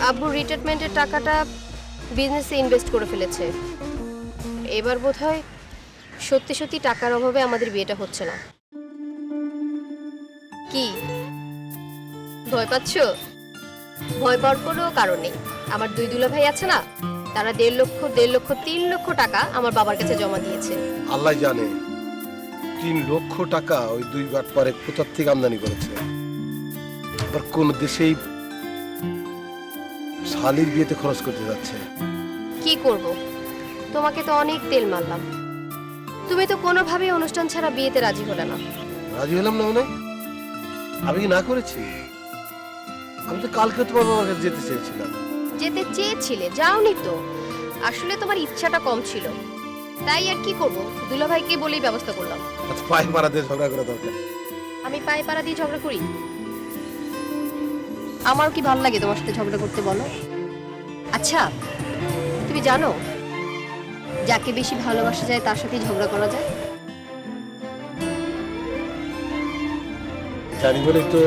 আব্বু রিটায়ারমেন্টের টাকাটা বিজনেসে ইনভেস্ট করে ফেলেছে। এবার বোধহয় সত্যি সত্যি টাকার অভাবে আমাদের বিয়েটা হচ্ছে না। কি ভয় পাচ্ছ? ভয় পাওয়ার কোনো কারণ নেই। আমার দুই দুলাভাই আছে না, তারা 1.5 লক্ষ 1.5 লক্ষ 3 লক্ষ টাকা আমার বাবার কাছে জমা দিয়েছে। আল্লাহ জানে 3 লক্ষ টাকা ওই 2 বার পরে কোথার থেকে আমদানি করেছে। আবার কোন দেশেই শালির বিয়েতে খরচ করতে যাচ্ছে। কি করব, তোমাকে তো অনেক তেল মারলাম, তুমি তো কোনোভাবেই অনুষ্ঠান ছাড়া বিয়েতে রাজি হলে না। রাজি হলাম না মানে? আমি কি না করেছি? আমি তো কালকে তোমার বাবার কাছে যেতে চেয়েছিলাম। যেতে চেয়েছিলে, যাওনি তো। আসলে তোমার ইচ্ছাটা কম ছিল, তাই আর কি করব, দুলাভাইকে বলেই ব্যবস্থা করলাম। আচ্ছা পায়ে পাড়া দিয়ে ঝগড়া করা দরকার। আমি পায়ে পাড়া দিয়ে ঝগড়া করি? আমার কি ভালো লাগে তোমার সাথে ঝগড়া করতে বলো? আচ্ছা তুমি জানো যাকে বেশি ভালোবাসা যায় তার সাথে ঝগড়া করা যায়? জানি বলে তো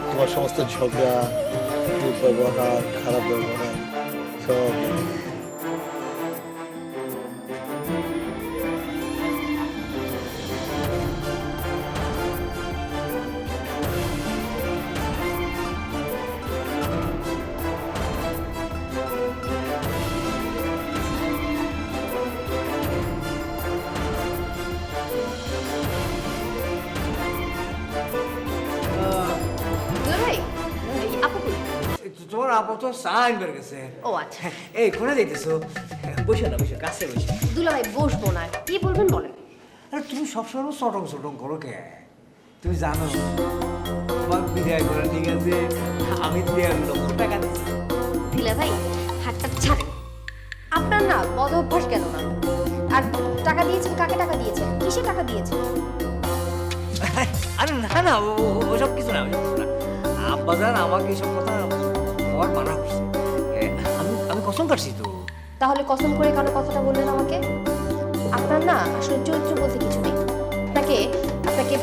তোমার সমস্ত ঝগড়া, দুর্ব্যবহার, খারাপ ব্যবহার সব। দুলাভাই, এই আপু কই? তোমার আপাতত চা আনবার গেছে। ও আচ্ছা। এই কোনে যাইতেছো? বসে না, বসে কাছে বসে। দুলাভাই বসবো না, কি বলবেন বলেন। আরে তুমি সবসময় চটং চটং করো কে? তুমি জানো তোমার বিদায় করার ঠিক আছে আমি 1.5 লক্ষ টাকা দিচ্ছি। দুলাভাই হাতটা ছাড়েন, আপনার না বদ অভ্যাস কেন না? আর টাকা দিয়েছেন, কাকে টাকা দিয়েছেন, কিসে টাকা দিয়েছেন? আরে না না, ওসব কিছু না, ওসব কিছু না। আব্বাজান আমাকে এইসব কথা আমার মানা করছে। আমি কসম কাটছি তো। তাহলে কসম করে কেন কথাটা বললেন আমাকে? আপনার না আসলে চরিত্র বলতে কিছু নেই। আপনাকে আপনাকে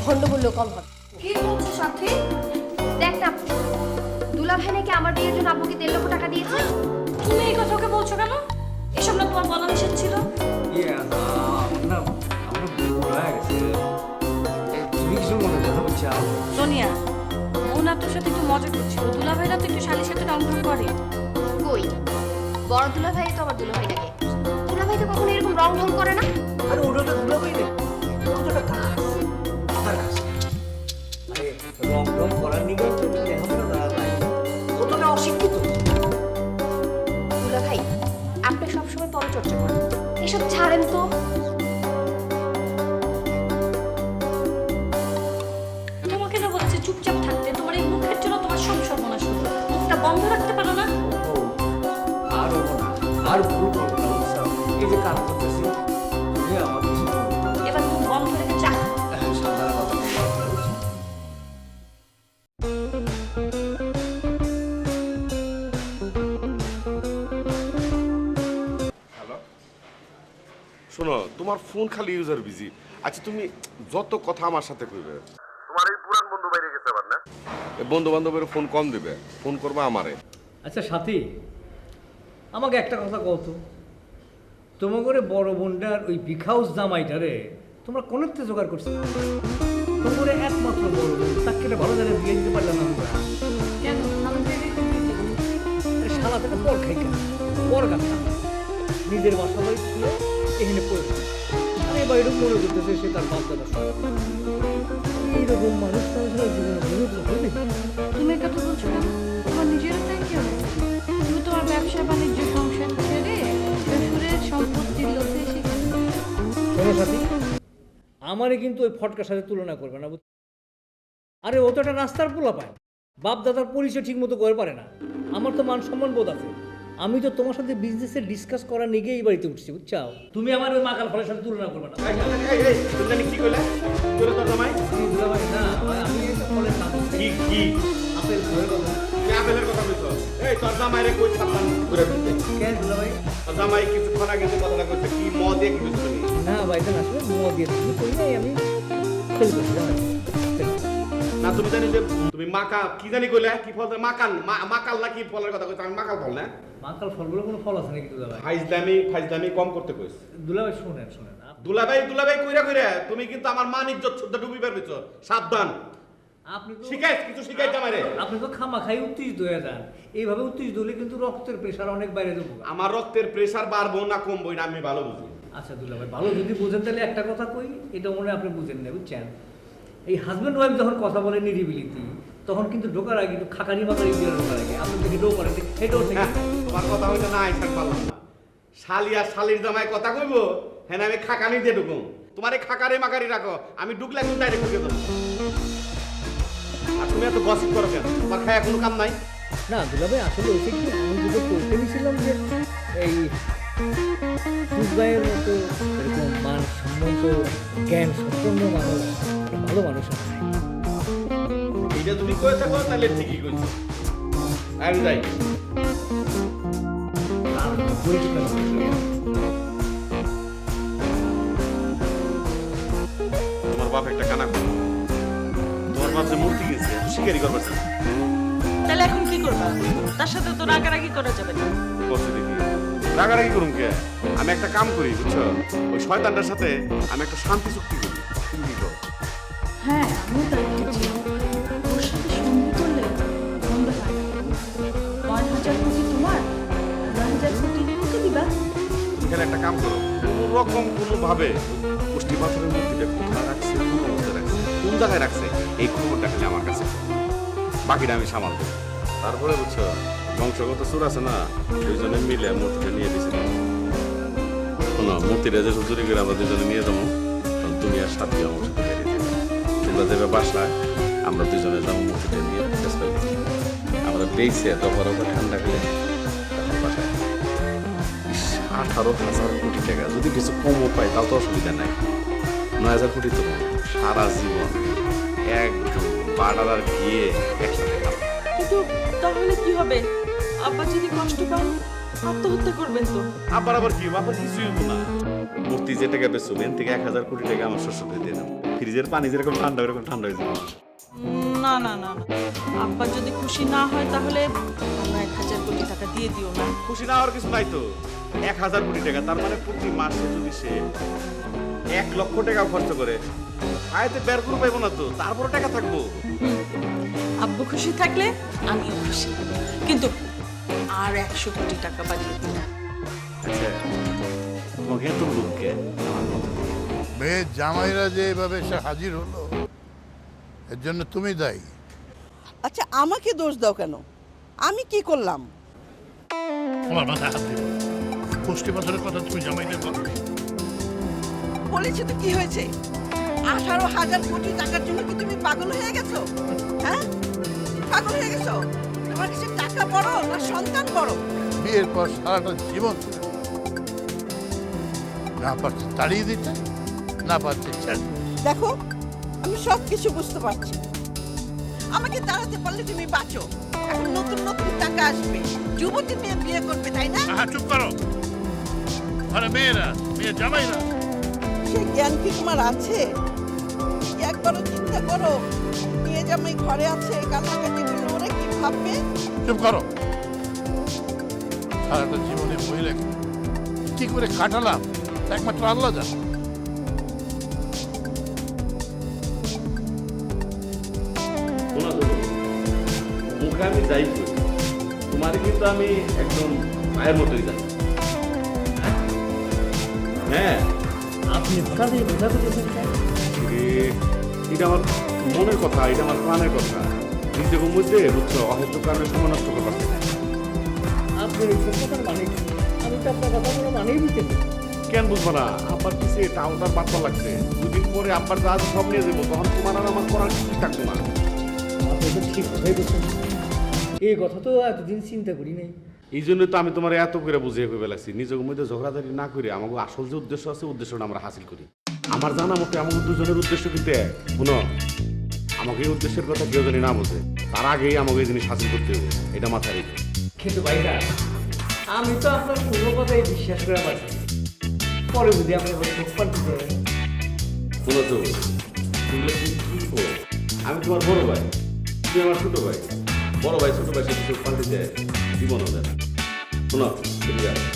ভণ্ড বললেও কম হবে। কি বলছো সাথী? দেখ না, দুলাভাই নাকি আমার বিয়ের জন্য আব্বুকে 1.5 লক্ষ টাকা দিয়েছে। তুমি এই কথা ওকে বলছো কেন? এসব না তোমার বলা নিষেধ ছিল। না আমরা ভুল হয়ে গেছে। তুমি কিছু মনে করো চাও? সোনিয়া, বোন তোর সাথে একটু মজা করছিল, দুলাভাইরা তো একটু শালির সাথে রং করে। কই, বড় দুলাভাই তো আমার দুলাভাইটাকে, দুলাভাই তো কখনো এরকম রং ঢং করে না। আরে ওটা তো দুলাভাই নেই, ওটা তো কাজ, তার কাজ। আরে রং রং করার নিগে তো লেখাপড়া দ্বারা নাই, কতটা অশিক্ষিত। দুলাভাই আপনি সবসময় পরচর্চা করেন, এসব ছাড়েন তো। তোমাকে না বলেছে চুপচাপ থাকতে, তোমার এই মুখের জন্য তোমার সব সর্বনাশ হলো। মুখটা বন্ধ রাখতে পারো না? আর হবো না, আর ভুল করবো না, বুঝছো? এই যে কাজ করতেছি তুমি আমার কিছু বলো না। এবার মুখ বন্ধ রেখে চা। সাবধানে কথা বলো, বুঝছো? শোনো, তোমার ফোন খালি ইউজার বিজি। আচ্ছা তুমি যত কথা আমার সাথে কইবে, তোমার এই পুরান বন্ধু বাইরে গেছে আবার না, এই বন্ধু বান্ধবের ফোন কম দিবে, ফোন করবা আমারে। আচ্ছা সাথী, আমাকে একটা কথা কও তো, তোমার বড় বোনটার ওই বিখাউস জামাইটারে তোমরা কোনেতে জোগাড় করছো? তোমার একমাত্র বড় বোন, তাকে একটা ভালো জায়গায় বিয়ে দিতে পারলাম না আমরা। কেন আমাদের আরে শালা থেকে পর খাই কেন, পর গাছ নিজের বাসা বাড়ি ছিল এখানে পড়ে, আরে এবার এরকম মনে করতেছে সে তার বাপ দাদা এইরকম মানুষ তাহলে জীবনে বহুত হবে। তুমি এই কথা বলছো কেন? তোমার নিজেরও তাই কি হবে? তুমি তোমার ব্যবসা বাণিজ্য সংসার ছেড়ে শ্বশুরের সম্পত্তির লোভে এসে শোনো সাথী, আমারে কিন্তু ওই ফটকার সাথে তুলনা করবে না। আরে ও তো একটা রাস্তার পোলা পায়, বাপ দাদার পরিচয় ঠিক মতো করে পারে না। আমার তো মান সম্মান বোধ আছে, আমি তো তোমার সাথে বিজনেসে ডিসকাস করার নিগে এই বাড়িতে উঠছি, বুঝছাও? তুমি আমার ওই মাকাল ফলের সাথে তুলনা করবে না। কি কইলা? তোর তোর জামাই দুলাভাই না, আমি একটা ফলের নাম কি কি আপেল ফলের কথা। তুই আপেলের কথা কইছো? এই তোর জামাইরে কই ছাপান করে দিতে? কেন দুলাভাই? তোর জামাই কিছুক্ষণ আগে যে কথাটা কইছে কি মদে কি বুঝছো না ভাই, এটা আসলে মদ দিয়ে তুমি কই নাই, আমি খেলতে জামাই না না তুমি জানি যে তুমি মাকা কি জানি কইলে কি ফল মাকাল মাকাল না কি ফলের কথা কইছ আমি মাকাল ফল না মাকাল ফল বলে কোনো ফল আছে নাকি দুলাভাই? ফাইজদামি কম করতে কইছ দুলাভাই শুনেন শুনেন দুলাভাই কইরা তুমি কিন্তু আমার মান ইজ্জত শুদ্ধ ডুবি পারবিছ সাবধান আপনি তো কিছু শিখাই জামাইরে আপনি তো খামাখাই উত্তেজিত হয়ে যান। এইভাবে উত্তেজিত হলে কিন্তু রক্তের প্রেশার অনেক বাইরে যাবো। আমার রক্তের প্রেসার বাড়বো না কমবো না আমি ভালো বুঝি আচ্ছা দুলাভাই ভালো যদি বুঝেন তাহলে একটা কথা কই, এটা মনে হয় আপনি বুঝেন না, বুঝছেন? এই হাজব্যান্ড ওয়াইফ যখন কথা বলে নিরিবিলিতি, তখন কিন্তু ঢোকার আগে একটু খাকারি মাকারি দিয়ে ঢোকার আগে আপনি যদি ঢো করেন সেটাও ঠিক। তোমার কথা হইতো না আইসাক পারলাম না শালি আর শালির জামাই কথা কইবো হ্যাঁ আমি খাকানি দিয়ে ঢুকুম তোমার এই খাকারে মাকারি রাখো আমি ঢুকলে কিন্তু ডাইরেক্ট ঢুকে দেবো আর তুমি এত গসিপ করো কেন তোমার খায়া কোনো কাম নাই না দুলাভাই আসলে ওইটা কি আমি যেটা করতে দিয়েছিলাম যে এই সুজবাইয়ের মতো এরকম মান সম্মত জ্ঞান সম্পন্ন মানুষ একটা ভালো মানুষ আছে। এইটা তুমি কয়ে থাকো তাহলে ঠিকই কইছো আমি যাই আর পরিচিত না হলে তোমার বাপ একটা কানা করো তোমার বাপ যে মূর্তি গেছে শিকারি করবার চাই তাহলে এখন কি করবা? তার সাথে তো রাগারাগি করা যাবে না। করছি দেখি রাগারাগি করুম কে আমি একটা কাম করি বুঝছো ওই শয়তানটার সাথে আমি একটা শান্তি চুক্তি করি তুমি কি করো হ্যাঁ আমিও তাই ভেবেছি। ওর সাথে সন্ধি করলে মন্দ হয় না। 9,000 কোটি তোমার, 9,000 কোটি ওকে দিবা। এখানে একটা কাম করো কোনো রকম কোনো ভাবে পুষ্টি পাথরের মূর্তিটা কোথায় রাখছে কোন অবস্থায় রাখছে কোন জায়গায় রাখছে এই খবরটা খালি আমার কাছে বাকিটা আমি সামাল দেবো তারপরে বুঝছো বংশগত সুর আছে না দুইজনে মিলে মূর্তিটা নিয়ে দিয়েছিল শোনো মূর্তিটা যে চুরি করে আমরা দুজনে নিয়ে যাবো তখন তুমি আর সাথে আমার সাথে বেরিয়ে দেবে তোমরা দেবে বাসায় আমরা দুজনে যাবো মূর্তিটা নিয়ে চেষ্টা করি আমরা বেইছে দফার ঠান্ডা করে তখন বাসায় 18,000 কোটি টাকা যদি কিছু কমও পাই তাও তো অসুবিধা নাই 9,000 কোটি তো সারা জীবন একদম বাড়ার গিয়ে একসাথে খাবো কিন্তু তাহলে কি হবে? আব্বা যদি কষ্ট পান আত্মহত্যা করবেন তো। আবার কি আবার কিছুই হতো না মূর্তি যে টাকা বেচো এন থেকে 1,000 কোটি টাকা আমার শ্বশুরকে দিয়ে দাও ফ্রিজের পানি যেরকম ঠান্ডা এরকম ঠান্ডা হয়ে যাবে না না না না, আব্বা যদি খুশি না হয় তাহলে আমরা 1,000 কোটি টাকা দিয়ে দিও না। খুশি না হওয়ার কিছু নাই তো 1,000 কোটি টাকা তার মানে প্রতি মাসে যদি সে 1 লক্ষ টাকা খরচ করে আয়তে বের করে পাইবো না তো তারপরে টাকা থাকবো আব্বু খুশি থাকলে আমিও খুশি, কিন্তু আর 100 কোটি টাকা বাড়িয়ে দিন। আচ্ছা তোমাকে এত লোককে আমার মতো মেয়ের জামাইরা যে এভাবে এসে হাজির হলো এর জন্য তুমি দায়ী। আচ্ছা আমাকে দোষ দাও কেন? আমি কি করলাম? আমার মাথায় হাত দিও পুষ্টি পাথরের কথা তুমি জামাইদের বলো। বলেছি তো কি হয়েছে? 18,000 কোটি টাকার জন্য কি তুমি পাগল হয়ে গেছো? হ্যাঁ পাগল হয়ে গেছো? তোমার কাছে টাকা বড় না সন্তান বড়? বিয়ের পর সারাটা জীবন ছিল। না পারছে তাড়িয়ে দিতে না পারছে ছেড়ে দিতে। দেখো আমি সব কিছু বুঝতে পারছি। আমাকে দাঁড়াতে পারলে তুমি বাঁচো। এখন নতুন নতুন টাকা আসবে, যুবতী মেয়ে বিয়ে করবে, তাই না? চুপ করো। আরে মেয়েরা মেয়ে জামাইরা সেই জ্ঞান কি তোমার আছে? একবারও চিন্তা করো মেয়ে জামাই ঘরে আছে কান্নাকাটি করলে ওরা কি ভাববে? চুপ করো। সারাটা জীবনে মহিলাকে কি করে কাটালাম একমাত্র আল্লাহ জানে। শোনা তো মুখে আমি যাই করি তোমার কিন্তু আমি একদম মায়ের মতোই জানি হ্যাঁ আপনি হঠাৎ এই বোঝা পেতেছেন স্যার? এটা আমার মনের কথা এটা আমার প্রাণের কথা নিজের মধ্যে বুঝছো অহেতুক কারণে সময় নষ্ট করতে পারছি না আপনি এই কথার মানে কি? আমি তো আপনার কথাগুলো মানেই দিতে কেন বুঝবো না আব্বার পিছিয়ে টাউনটার বার্তা লাগছে দুদিন পরে আব্বার যা সব নিয়ে যাবো তখন তোমার আর আমার করার কিছু থাকবো না আপনি তো ঠিক কথাই বলছেন। এই কথা তো এতদিন চিন্তা করি নাই। এই জন্য তো আমি তোমার এত করে বুঝিয়ে করে ফেলাছি নিজের মধ্যে ঝগড়াঝাড়ি না করে আমাকে আসল যে উদ্দেশ্য আছে উদ্দেশ্যটা আমরা হাসিল করি আমার জানা মতে আমাকে দুজনের উদ্দেশ্য কিন্তু এক শুনো আমাকে এই উদ্দেশ্যের কথা কেউ জানি না বোঝে তার আগেই আমাকে এই জিনিস হাসিল করতে হবে এটা মাথায় রেখে কিন্তু ভাইরা আমি তো আপনার কোনো কথাই বিশ্বাস করে পারছি না। পরে যদি আপনি চোখ পাল্টি করেন শুনো তো তুমি কি করো আমি তোমার বড় ভাই, তুমি আমার ছোট ভাই। বড় ভাই ছোট ভাই সাথে চোখ পাল্টে যায়, জীবনও দেয় না। শোনো, এদিকে আসো।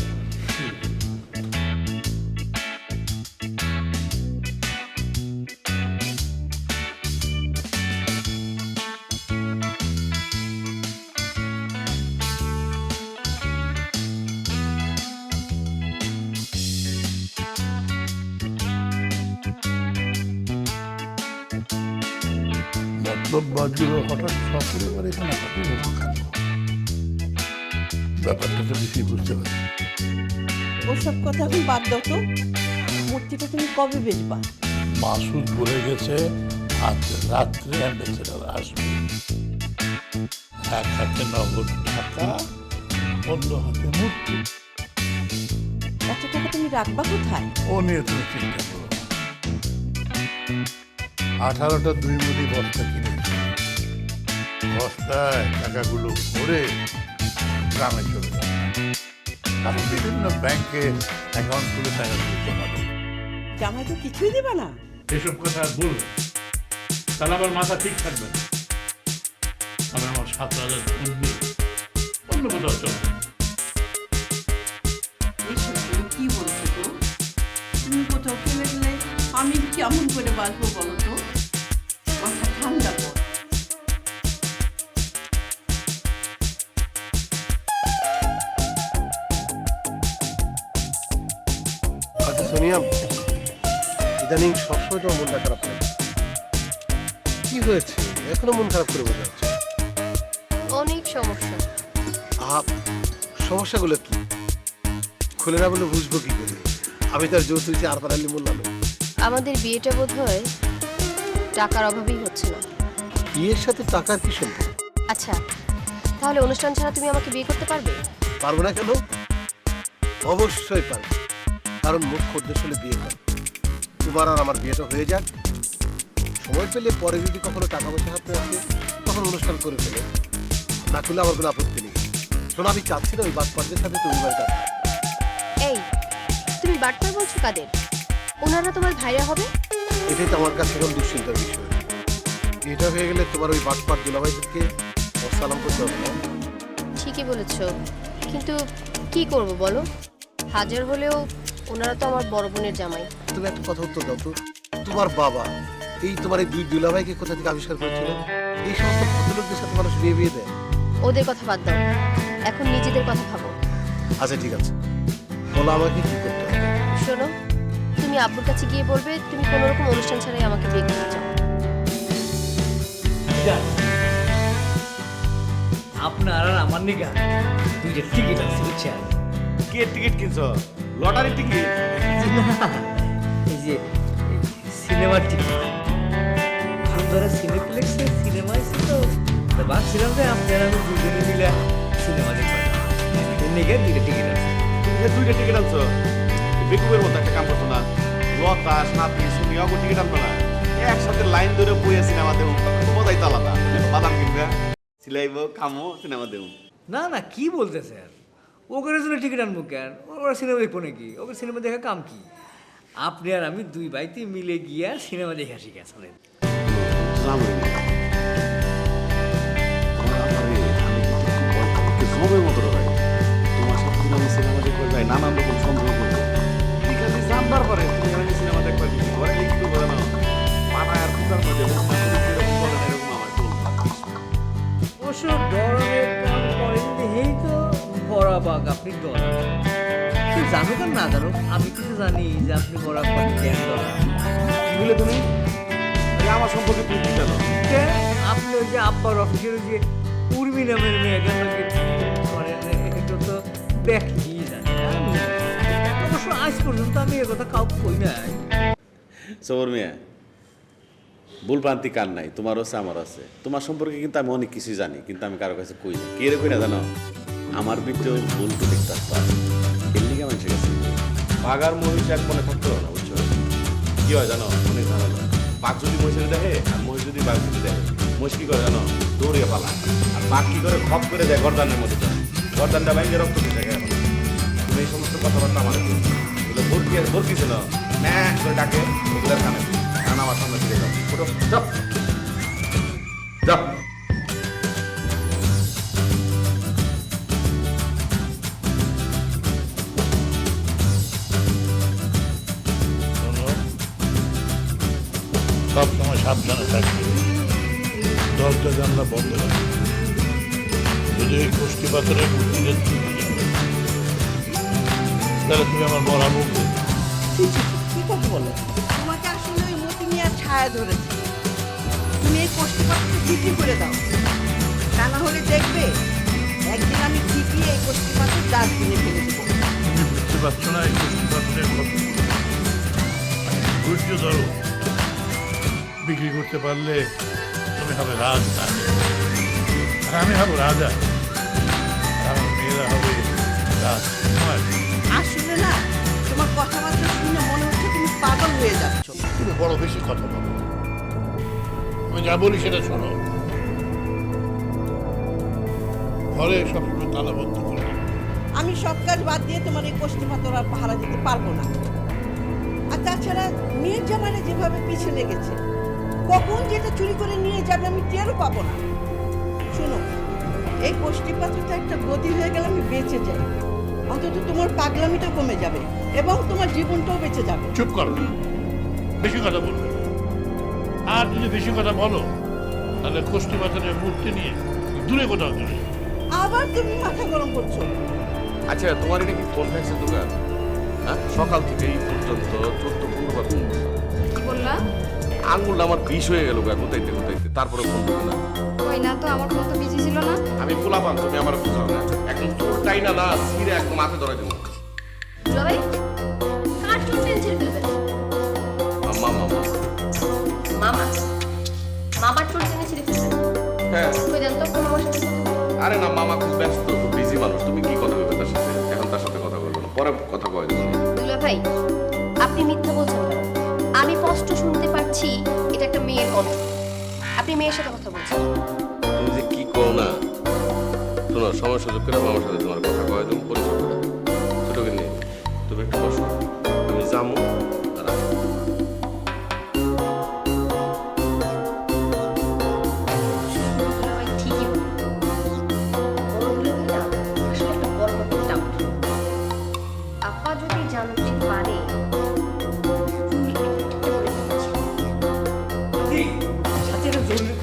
মতলব বাজুর হঠাৎ সপরিবার এখানে হাঁটু হলো কেন? ব্যাপারটা তো বেশি বুঝতে পারি। ওসব কথা এখন বাদ দাও তো। মূর্তিটা তুমি কবে বেচবা? মাসুদ বলে গেছে আজ রাত্রে অ্যাম্বাসেডার আসবে। এক হাতে নগদ টাকা, অন্য হাতে মূর্তি। এত টাকা তুমি রাখবা কোথায়? ও নিয়ে তুমি চিন্তা করো না। 18টা 2 মুদি বস্তা কিনেছি। বস্তায় টাকাগুলো ভরে গ্রামে চলে যাবে। আমি বিভিন্ন ব্যাংকে অ্যাকাউন্ট খুলে টাকাগুলো জমা দেবো। জামাই তো কিছুই দিবা না? এসব কথা আর বলবেন, তাহলে আমার মাথা ঠিক থাকবে না। আমি আমার 7,000 দিয়ে অন্য কোথাও চলবে। এইসব তুমি কি বলছো তো? তুমি কোথাও ফেলে গেলে আমি কেমন করে বাঁচবো বলো তো? মাথা ঠান্ডা কর। আচ্ছা সোনিয়া, ইদানিং সবসময় তোমার মনটা খারাপ হয়, কি হয়েছে? এখনো মন খারাপ করে বসে আছে? অনেক সমস্যা। সমস্যাগুলো কি? খুলে না বলে বুঝবো কি করে? আমি তার জোর তুলছি আর পারালি বললাম। আমাদের বিয়েটা বোধ হয় টাকার অভাবেই হচ্ছে না। বিয়ের সাথে টাকার কি সম্পর্ক? আচ্ছা, তাহলে অনুষ্ঠান ছাড়া তুমি আমাকে বিয়ে করতে পারবে? পারবো না কেন? অবশ্যই পারবো, কারণ মুখ্য উদ্দেশ্য হলে বিয়ে করা। তোমার আর আমার বিয়েটা হয়ে যাক, সময় পেলে পরে যদি কখনো টাকা পয়সা হাতে আসে তখন অনুষ্ঠান করে ফেলে, না করলে আমার কোনো আপত্তি নেই। শোনো, আমি চাচ্ছি না ওই বাচ্চাদের সাথে তুমি বাড়িটা। এই, তুমি বাটপার বলছো কাদের? ওনারা তোমার ভাইরা হবে? এটাই তো আমার কাছে এখন দুশ্চিন্তার বিষয়। এটা হয়ে গেলে তোমার ওই বাটপার দুলাভাইদেরকে সালাম করতে হবে না? ঠিকই বলেছো, কিন্তু কি করব বলো? হাজার হলেও ওনারা তো আমার বড় বোনের জামাই। তুমি একটা কথা উত্তর দাও তো, তোমার বাবা এই তোমার এই দুই দুলাভাইকে কোথা থেকে আবিষ্কার করেছিল? এই সমস্ত ভদ্রলোকদের সাথে মানুষ বিয়ে দেয়? ওদের কথা বাদ দাও, এখন নিজেদের কথা ভাবো। আচ্ছা ঠিক আছে, বলো আমাকে কি করতে হবে? শোনো, তুমি আব্বুর কাছে গিয়ে বলবে তুমি কোনো রকম অনুষ্ঠান ছাড়াই আমাকে বিয়ে করতে চাও। আপনার আর আমার নিগা 2টা টিকিট আছে বুঝছেন? কে টিকিট কিনছো? Lottery ticket? এই যে সিনেমার টিকিট। সুন্দর সিনেপ্লেক্সে সিনেমা এসে তো ভাবছিলাম যে আপনারা আমি দুজনে মিলে সিনেমা দেখবো। নিগা 2টা টিকিট আছে। তুমি যে 2টা টিকিট আনছো, বেকুবের মতো একটা কাম করতো না? লতা, সাথী, সোনিয়া টিকিট আনতো না? একসাথে লাইন ধরে বইয়ে সিনেমা দেবো, মজাই তো আলাদা। বাদাম কিনবে, সিলাইবো, খামো, সিনেমা দেবো। না না, কি বলতেছে আর? ওখানে জন্য টিকিট আনবো কেন? ওরা সিনেমা দেখবো নাকি? ওকে সিনেমা দেখা কাম কি? আপনি আর আমি 2 ভাইতে মিলে গিয়া সিনেমা দেখে আসি গেছেন। সময়ের মতো ভাই, তোমার সাথে আমি সিনেমা দেখতে যাই, নানান রকম সন্দেহ করবো। ঠিক আছে, জানবার পরে তুমি আমি সিনেমা দেখতে ঘরে লিখতে বলে না, মাথায় আর কুকার মধ্যে এরকম বলে না, এরকম আমার অবশ্য ডরের কাম করেন দেখেই তো বরাবাগ আপনি ডরান। কেউ জানুক আর না জানুক, আমি কিন্তু জানি যে আপনি বরাবাগ কেন ডরান। কি বলে তুমি? আমার সম্পর্কে তুমি কি জানো? আপনি ওই যে আব্বার অফিসের যে উর্মি নামের মেয়েটার লোকে করেন, এটা তো দেখি জানি। অবশ্য আজ পর্যন্ত আমি এ কথা কাউকে কই নাই। সবর মিয়া, ভুলভ্রান্তি কার নাই, তোমার আছে আমার আছে। তোমার সম্পর্কে কিন্তু আমি অনেক কিছুই জানি, কিন্তু আমি কারো কাছে কই না। কে রে কই না জানো? আমার ভিতরে ভুল তো দেখতে আসতো, এর লিগে মানুষের কাছে বাঘার মহিষ এক মনে থাকতে হবে না, বুঝছো? কি হয় জানো? অনেক ধারণা, বাঘ যদি মহিষের দেখে আর মহিষ যদি বাঘ যদি দেখে, মহিষ কি করে জানো? দৌড়িয়ে পালায়। আর বাঘ কি করে? খপ করে যায় গর্দানের মধ্যে, গর্দানটা বাইরে রক্ত দিয়ে থাকে। তুমি এই সমস্ত কথাবার্তা আমার বলে ভর্তি ছিল না করে ডাকে, এগুলোর কানে কারণ আমার সামনে ফিরে যাও। যা। শোনো, সবসময় সাবধানে থাকবে, দরজা জানলা বন্ধ রাখবে। যদি এই গোষ্ঠী পাথরের মূর্তিটা চুকে যাবে, তাহলে তুমি আমার মরা মুখ দেখবে। কি কথা বলো? তোমাকে আসলে ওই মতি নিয়ে ছায়া ধরেছে। তুমি এই কোষ্ঠীপাতটা বিক্রি করে দাও, তা না হলে দেখবে একদিন আমি ঠিকই এই কোষ্ঠীপাতের ডাস্টবিনে ফেলে দেবো। তুমি বুঝতে পারছো না এই গোষ্ঠী পাথরের কত ধৈর্য ধরো। বিক্রি করতে পারলে তুমি হবে রাজা, আর আমি হব রাজা, আর আমার মেয়েরা হবে রাজকুমার। আসলে না, তোমার কথাবার্তা শুনে মনে হচ্ছে তুমি পাগল হয়ে যাচ্ছ। তুমি বড় বেশি কথা বলো, আমি যা বলি সেটা শোনো। ঘরে সবসময় তালা বন্ধ করে রাখো। আমি সব কাজ বাদ দিয়ে তোমার এই কোষ্ঠীপাতর আর পাহারা দিতে পারবো না। আর তাছাড়া মেয়ের জামাইরা যেভাবে পিছিয়ে লেগেছে, কখন যেটা চুরি করে নিয়ে যাবে আমি টেরও পাবো না। শোনো, এই কোষ্ঠীপাতটা একটা গতি হয়ে গেলে আমি বেঁচে যাই, অন্তত তোমার পাগলামিটা কমে যাবে এবং তোমার জীবনটাও বেঁচে যাবে। চুপ করো, বেশি কথা বলবে না। আর যদি বেশি কথা বলো তাহলে কোষ্ঠী পাথরের মূর্তি নিয়ে দূরে কোথাও চলে যাবে। আবার তুমি মাথা গরম করছো। আচ্ছা, তোমার এটা কি ফোন ফ্যাক্সের দোকান? হ্যাঁ, সকাল থেকে এই পর্যন্ত 14-15 ফোন করলাম। কি বললা? আঙুলটা আমার বিষ হয়ে গেল কোথাইতে কোথাইতে, তারপরে ফোন করবে না। কই না তো, আমার ফোন তো বিজি ছিল না। আমি পোলাপান, তুমি আমার বুঝাও না। একদম চোর টাইনা না ছিঁড়ে একদম মাথে ধরে দেবো। দুলাভাই, কার চোর টেনশন ফেলবেন? মামা মামা মামা, মামার চোর টেনে ছিঁড়ে ফেলবেন? হ্যাঁ। কই দেন তো, ফোন আমার সাথে কথা বলবো। আরে না, মামা খুব ব্যস্ত, খুব বিজি মানুষ। তুমি কি কথা বলবে তার সাথে? এখন তার সাথে কথা বলবো না, পরে কথা কয়ে দেবো। দুলাভাই, আপনি মিথ্যা বলছেন কেন? আমি স্পষ্ট শুনতে পাচ্ছি এটা একটা মেয়ের কণ্ঠ। আপনি মেয়ের সাথে কথা বলছেন। তুমি যে কি করো না, শোনো, সময় সুযোগ করে মামার সাথে তোমার কথা কয়ে দেবো, পরিচয় করে। ছোটকে নিয়ে তুমি একটু বসো, তুমি যাবো আর আসবো। দুলাভাই ঠিকই বলল। বড় দুলাভাই না, আসলে একটা বড় রকম ডাউট। আপা যদি জানতে পারে তুমি একটা করে ফেলেছি। সাথে একটা জরুরি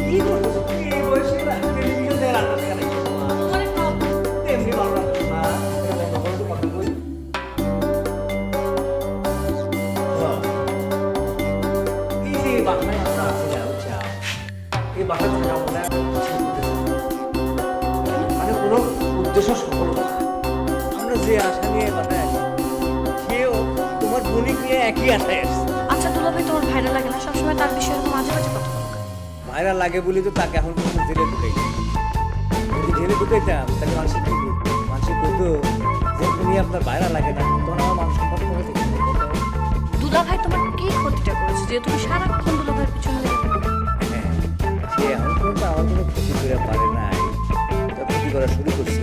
কি করবো? তুমি এই বয়সে না টেলিভিশন দিয়ে রান্না শেখানো তোমার খাও। এমনি ভালো লাগতো না। কথা বই এই যে বাসায় আমরা আছি না, বুঝছা? এই বাসা থেকে আমরা মানে কোনো উদ্দেশ্য সফল না। আমরা যে আশা নিয়ে বাসায় আসি, সেও তোমার বোনিক নিয়ে একই আশায় আসছে। আচ্ছা দুলাভাই, তোমার ভাইরা লাগে না সবসময় তার বিষয়ে এরকম মাঝে মাঝে কথা বলো? ভাইরা লাগে বলি তো তাকে এখন কিন্তু জেলে ঢুকাই। যদি জেলে ঢুকাইতাম তাহলে মানুষের কি বলতো? মানুষের বলতো যে তুমি আপনার ভাইরা লাগে না, তখন আমার মানুষ সম্পর্ক করে থেকে দুলাভাই তোমার কি ক্ষতিটা করেছে যে তুমি সারাক্ষণ দুলাভাইয়ের পিছনে লেগে থাকো? হ্যাঁ, সে এখন পর্যন্ত আমার কোনো ক্ষতি করে পারে নাই, তা ক্ষতি করা শুরু করছি।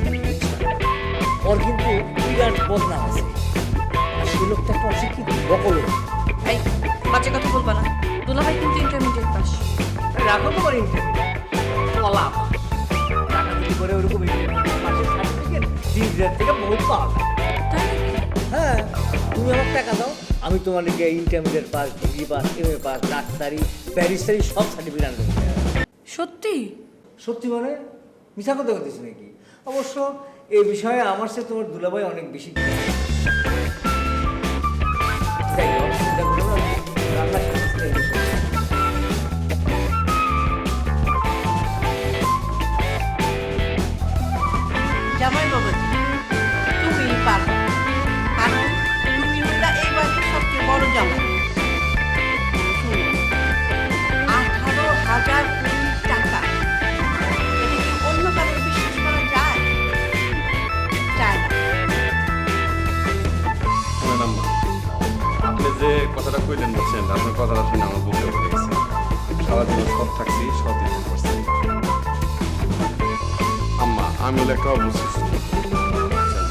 ওর কিন্তু বিরাট বদনাম আছে, আর সেই লোকটা একটা অশিক্ষিত বকল। এই বাজে কথা বলবা না। দুলাভাই কিন্তু ইন্টারমিডিয়েট পাস। রাখো তোমার ইন্টারভিউ কলা টাকা দিয়ে করে ওরকম মাসের সার্টিফিকেট 30,000 থেকে বহুত পাওয়া যায়। তাই নাকি? হ্যাঁ, তুমি আমার টাকা দাও, আমি তোমার লিখে intermediate pass, degree pass, MA pass, ডাক্তারি, ব্যারিস্টারি সব সার্টিফিকেট আনতে। সত্যি? সত্যি মানে মিছা কথা বলতেছি নাকি? অবশ্য এই বিষয়ে আমার সাথে তোমার দুলাভাই অনেক বেশি জ্ঞানী। যাই হোক, চিন্তা করো না, রান্না শিখতে এসেছি। জামাই বাবাজি, তুমি পারো, কারণ তুমি হলে এই বাড়ির সবচেয়ে বড় জামাই। শুনো, 18,000 কোটি টাকা, এটা কি অন্য কারোর বিশ্বাস করা যায়? চায় না। শোনেন আম্মা, আপনি যে কথাটা কইলেন বলছেন, আপনার কথাটা শুনে আমার বুঝতে পেরে গেছে। সারাদিন সৎ থাকছি, সৎ ইনকাম করছি। আম্মা, আমি হলে একটা অবশ্যই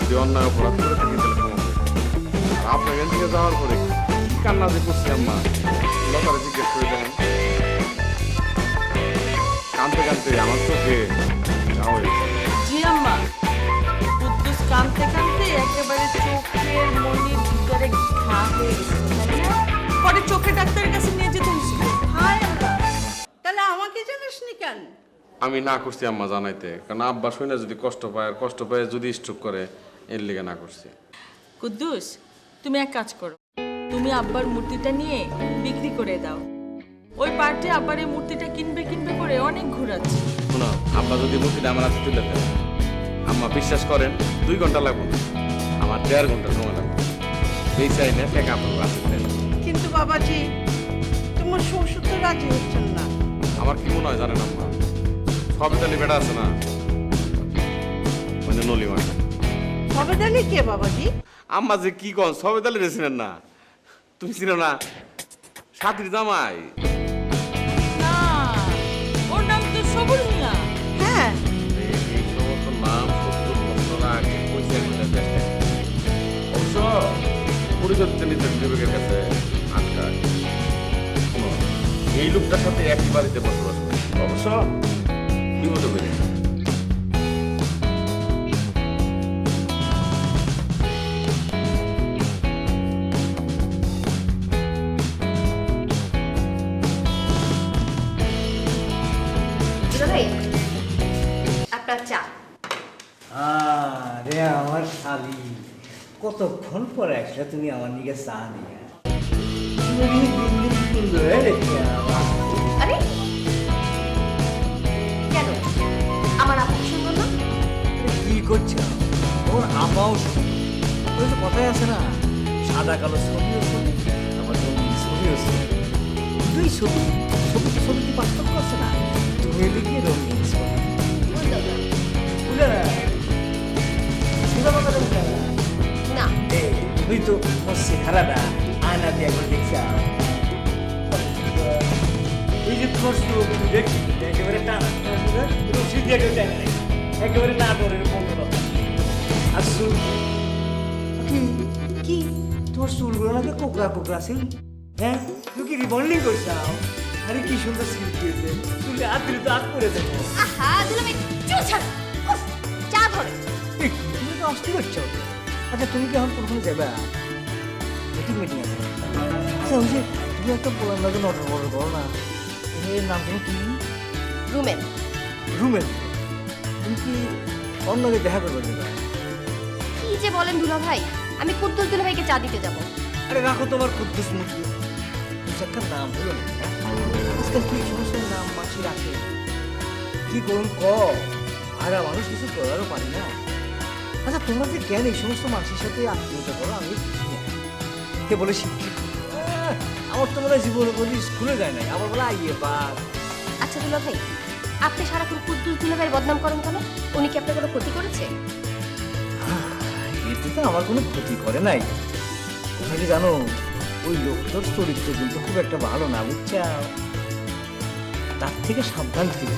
যদি অন্যায় অপরাধ করে থাকি তাহলে ক্ষমা করে দিন। আর আপনার এখান থেকে যাওয়ার পরে কি কান্না যে করছি আম্মা, লতারে জিজ্ঞেস করে দেবেন। কাঁদতে আমার চোখে যা হয়েছে। জি আম্মা, কুদ্দুস কাঁদতে কাঁদতে একেবারে চোখের মনির ভিতরে ঘা হয়ে গেছে, জানি না? পরে চোখে ডাক্তারের কাছে নিয়ে যেতে হয়েছিল। হায় আল্লাহ, তাহলে আমাকে জানাসনি কেন? আমি না করছি আম্মা জানাইতে, কারণ আব্বা শুনে যদি কষ্ট পায়, আর কষ্ট পায় যদি স্ট্রোক করে, এর লিগে না করছি। কুদ্দুস, তুমি এক কাজ করো, তুমি আব্বার মূর্তিটা নিয়ে বিক্রি করে দাও। ওই পার্টি আব্বার এই মূর্তিটা কিনবে কিনবে করে অনেক ঘোরাচ্ছে। শোনো, আব্বা যদি মূর্তিটা আমার হাতে তুলে দেয়, আম্মা বিশ্বাস করেন 2 ঘন্টা লাগবে না, আমার 1.5 ঘন্টা সময় লাগবে। এই চাইলে টাকা আপনার কাছে দেন। কিন্তু বাবাজি, তোমার শ্বশুর তো রাজি হচ্ছেন না। আমার কি মনে হয় জানেন আম্মা, সবেদালি বেটা আছে না, মানে নলিমা, সবেদালি কে বাবাজি? আম্মা যে কি কন, সবেদালি রেছিলেন না? তুমি ছিল না সাথীর জামাই? না, ওর নাম তো সবুর মিয়া। হ্যাঁ, এই সমস্ত নাম 70 বছর আগে পয়সা মিলে দেখে অবশ্য পরিচর্যা নিজের বিবেকের কাছে আটকায়। শোনো, এই লোকটার সাথে একই বাড়িতে বসবাস করে অবশ্য বিপদে বেড়ে দুলা ভাই, আপনার চা। রে আমার শালি, কতক্ষণ পরে আসলে তুমি আমার দিকে চা নিয়ে। তুমি দিন দিন সুন্দর হয়ে দেখছি আমার। আরে কেন, আমার আপু সুন্দর না? কি করছো? ওর আপাও সুন্দর। ওই তো কথাই আছে না, সাদা কালো ছবিও ছবি, আমার রঙিন ছবিও ছবি। দুই ছবি, ছবি তো ছবি কি পার্থক্য আছে না? তুমি এদিকে রঙিন ছবি। বুঝলাম না। বুঝলে না? সুন্দর কথা বলতে হবে না। না, এই, তুমি তো তোমার চেহারাটা আয়না দিয়ে একবার দেখছি। এই যে তোমার চোখ দেখি একেবারে টানা রশি দিয়ে কেউ টানা নেই, একেবারে না ধরে বন্ধু। আর চুল কি কি তোমার চুলগুলো নাকি কোকড়া কোকড়া ছিল? হ্যাঁ, তুমি কি রিবন্ডিং করছাও? আরে কি সুন্দর সিল্ক হয়েছে, চুলে হাত দিলে তো হাত করে দেবো। আহা দুলা ভাই, চুল ছাড়। উফ, চা ধরে। তুমি তো অস্থির হচ্ছ। আচ্ছা, তুমি কি এখন কোথাও যাবে? মিটিং মিটিং আছে। আচ্ছা, ওই যে তুমি একটা পোলার লাগে অর্ডার করো না, এর নাম তুমি কি? রুমেন। রুমেন। তুমি কি অন্যকে দেখা করবে যাবে? কি যে বলেন দুলা ভাই, আমি কুদ্দুস দুলা ভাইকে চা দিতে যাব। আরে রাখো তোমার কুদ্দুস মুদ্দুস, একটা নাম হলো না। আজকাল কি সমস্ত নাম মাছি রাখে, কি করুন ক, আর মানুষ কিছু করারও পারি না। আচ্ছা, তোমরা যে কেন এই সমস্ত মানুষের সাথে আত্মীয়তা করো আমি বুঝি না। কে বলে শিক্ষিত? আমার তো মনে হয় জীবনে কোনো স্কুলে যায় নাই, আবার বলে আইয়ে বাস। আচ্ছা দুলা ভাই, আপনি সারাক্ষণ কুদ্দুস দুলা ভাইয়ের বদনাম করেন কেন? উনি কি আপনার কোনো ক্ষতি করেছে? এতে তো আমার কোনো ক্ষতি করে নাই। তোমরা কি জানো, ওই লোকটার চরিত্র কিন্তু খুব একটা ভালো না, বুঝছো? তার থেকে সাবধান থেকে।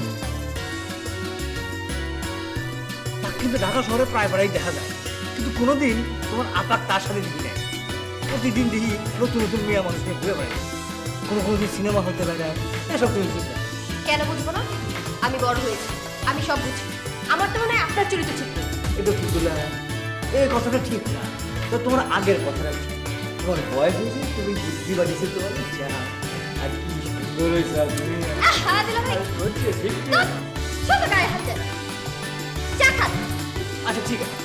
তাকে কিন্তু ঢাকা শহরে প্রায় প্রায় দেখা যায়, কিন্তু কোনোদিন তোমার আপাক তার সাথে দেখি নাই। প্রতিদিন দেখি নতুন নতুন মেয়ে মানুষ নিয়ে ঘুরে বেড়ায়, কোনো দিন সিনেমা হতে বেড়ায়, এসব তুমি বুঝবে। কেন বুঝবো না? আমি বড় হয়েছি, আমি সব বুঝি। আমার তো মনে হয় আপনার চরিত্র ঠিক নেই। এটা কি বলে? এই কথাটা ঠিক না, তো তোমার আগের কথাটা ঠিক। তোমার বয়স হয়েছে, তুমি বুদ্ধি বাড়িয়েছে, তোমার আর কি সুন্দর হয়েছে তুমি। আহা দুলা ভাই, হচ্ছে ঠিক। শুধু গায়ে হাত দেন। চা খান। আচ্ছা ঠিক আছে,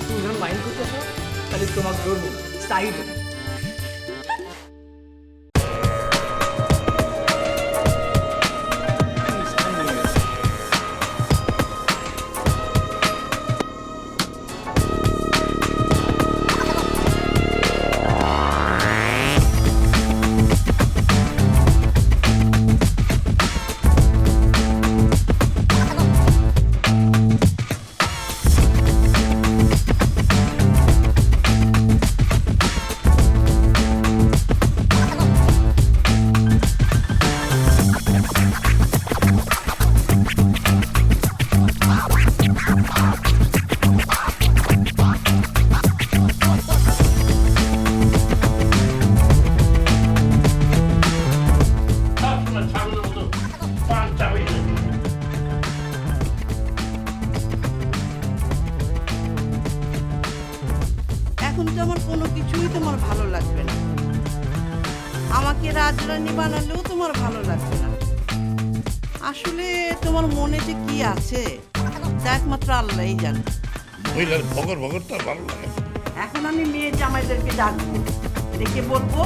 তুমি যখন মাইন্ড করতেছো তাহলে তোমাকে ধরবো সাইড। জমার কোনো কিছুই তোমার ভালো লাগবে না। আমাকে রাজরানী বানালেও তোমার ভালো লাগবে না। আসলে তোমার মনে যে কি আছে তা একমাত্র আল্লাহই জানে। মহিলার ভগর ভগর তো আর ভালো লাগে না। এখন আমি মেয়ে জামাইদেরকে ডাকবো, ডেকে বলবো